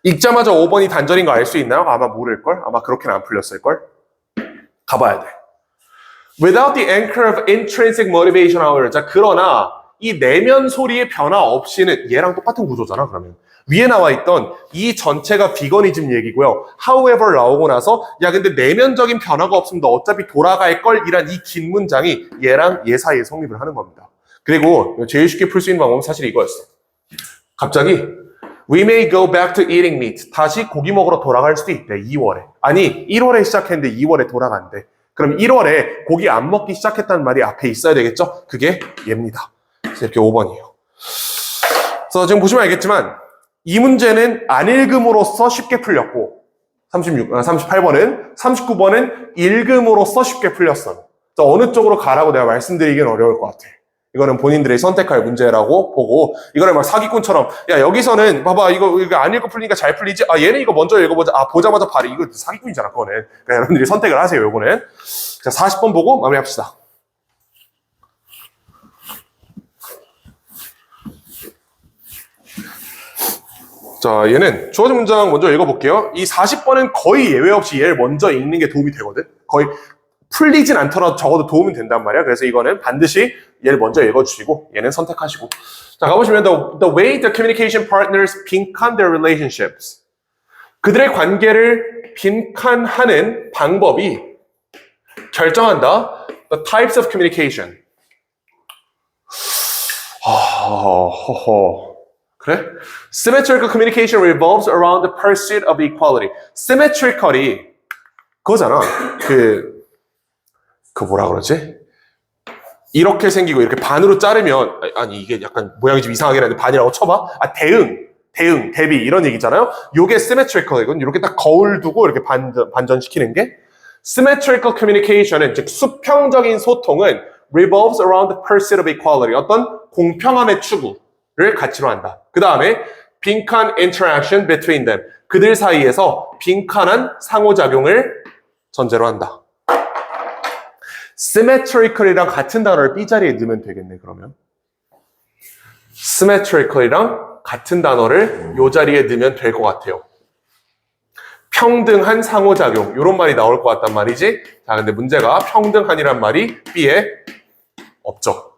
읽자마자 5번이 단절인 거 알 수 있나요? 아마 모를걸? 아마 그렇게는 안 풀렸을걸? 가봐야 돼. Without the anchor of intrinsic motivation, however. 자, 그러나 이 내면 소리의 변화 없이는 얘랑 똑같은 구조잖아, 그러면. 위에 나와 있던 이 전체가 비거니즘 얘기고요. However 나오고 나서 야 근데 내면적인 변화가 없으면 너 어차피 돌아갈 걸 이란 이 긴 문장이 얘랑 얘 사이에 성립을 하는 겁니다. 그리고 제일 쉽게 풀 수 있는 방법은 사실 이거였어. 갑자기 We may go back to eating meat. 다시 고기 먹으러 돌아갈 수도 있대. 2월에. 아니 1월에 시작했는데 2월에 돌아간대. 그럼 1월에 고기 안 먹기 시작했다는 말이 앞에 있어야 되겠죠? 그게 얘입니다. 그래서 이렇게 5번이에요. 그래서 지금 보시면 알겠지만 이 문제는 안 읽음으로써 쉽게 풀렸고 38번은 39번은 읽음으로써 쉽게 풀렸어요. 어느 쪽으로 가라고 내가 말씀드리긴 어려울 것 같아. 이거는 본인들이 선택할 문제라고 보고 이거를 막 사기꾼처럼 야 여기서는 봐봐 이거 안 읽고 풀리니까 잘 풀리지? 아 얘는 이거 먼저 읽어보자. 아 보자마자 바로 이거 사기꾼이잖아 그거는. 그러니까 여러분들이 선택을 하세요 요거는. 자 40번 보고 마무리합시다. 자 얘는 주어진 문장 먼저 읽어볼게요. 이 40번은 거의 예외 없이 얘를 먼저 읽는 게 도움이 되거든. 거의 풀리진 않더라도 적어도 도움이 된단 말이야. 그래서 이거는 반드시 얘를 먼저 읽어주시고 얘는 선택하시고. 자 가보시면 the way the communication partners 빈칸 their relationships. 그들의 관계를 빈칸하는 방법이 결정한다. The types of communication. 그래? Symmetrical communication revolves around the pursuit of equality. Symmetrical이 그거잖아. 그 뭐라 그러지? 이렇게 생기고 이렇게 반으로 자르면 아니 이게 약간 모양이 좀 이상하긴 한데 반이라고 쳐봐. 아 대비 이런 얘기잖아요. 요게 symmetrical이거든. 이렇게 딱 거울 두고 이렇게 반전시키는 게 symmetrical communication은 즉 수평적인 소통은 revolves around the pursuit of equality. 어떤 공평함의 추구를 가치로 한다. 그 다음에 빈칸 interaction between them. 그들 사이에서 빈칸한 상호작용을 전제로 한다. symmetrical이랑 같은 단어를 B자리에 넣으면 되겠네, 그러면. symmetrical이랑 같은 단어를 요 자리에 넣으면 될 것 같아요. 평등한 상호작용, 이런 말이 나올 것 같단 말이지. 자, 근데 문제가 평등한이란 말이 B에 없죠.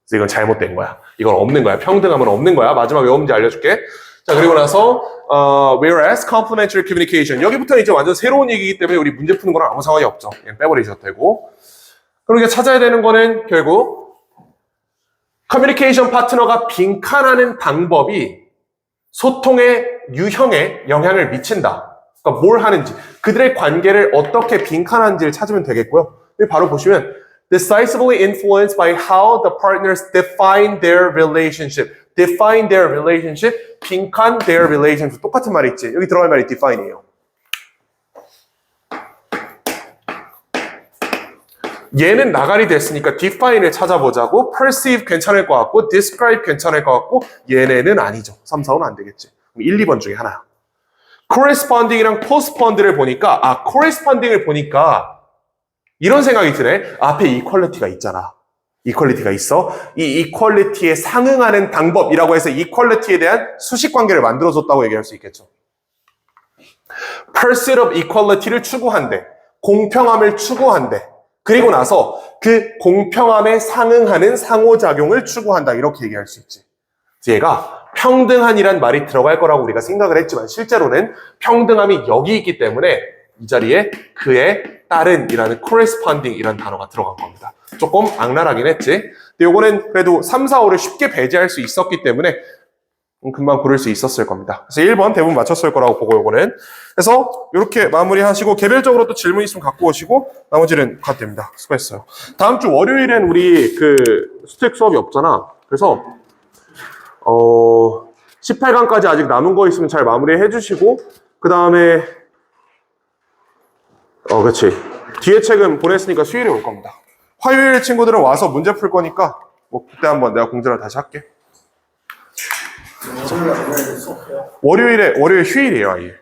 그래서 이건 잘못된 거야. 이건 없는 거야. 평등함은 없는 거야. 마지막에 왜 없는지 알려줄게. 자, 그리고 나서 whereas complementary communication. 여기부터는 이제 완전 새로운 얘기이기 때문에 우리 문제 푸는 거랑 아무 상관이 없죠. 그냥 빼버리셔도 되고. 그리고 이제 찾아야 되는 거는 결국 커뮤니케이션 파트너가 빈칸하는 방법이 소통의 유형에 영향을 미친다. 그러니까 뭘 하는지, 그들의 관계를 어떻게 빈칸하는지를 찾으면 되겠고요. 여기 바로 보시면 decisively influenced by how the partners define their relationship. define their relationship, 빈칸 their relationship. 똑같은 말이 있지. 여기 들어갈 말이 define이에요. 얘는 나가리 됐으니까 define을 찾아보자고. perceive 괜찮을 것 같고 describe 괜찮을 것 같고 얘네는 아니죠. 3, 4, 5는 안 되겠지. 1, 2번 중에 하나야. corresponding이랑 postpond를 보니까 corresponding을 보니까 이런 생각이 드네. 앞에 equality가 있잖아. equality가 있어. 이 equality에 상응하는 방법이라고 해서 equality에 대한 수식 관계를 만들어줬다고 얘기할 수 있겠죠. pursuit of equality를 추구한대. 공평함을 추구한대. 그리고 나서 그 공평함에 상응하는 상호작용을 추구한다. 이렇게 얘기할 수 있지. 얘가 평등한이란 말이 들어갈 거라고 우리가 생각을 했지만 실제로는 평등함이 여기 있기 때문에 이 자리에 그에 따른이라는 corresponding이라는 단어가 들어간 겁니다. 조금 악랄하긴 했지. 근데 요거는 그래도 3, 4, 5를 쉽게 배제할 수 있었기 때문에 금방 고를 수 있었을 겁니다. 그래서 1번 대부분 맞췄을 거라고 보고 요거는. 그래서 이렇게 마무리하시고 개별적으로 또 질문 있으면 갖고 오시고 나머지는 가도 됩니다. 수고했어요. 다음 주 월요일엔 우리 그 스택 수업이 없잖아. 그래서 18강까지 아직 남은 거 있으면 잘 마무리해 주시고 그 다음에 그렇지. 뒤에 책은 보냈으니까 수요일에 올 겁니다. 화요일 친구들은 와서 문제 풀 거니까 뭐 그때 한번 내가 공지를 다시 할게. 월요일 휴일이에요, 아예.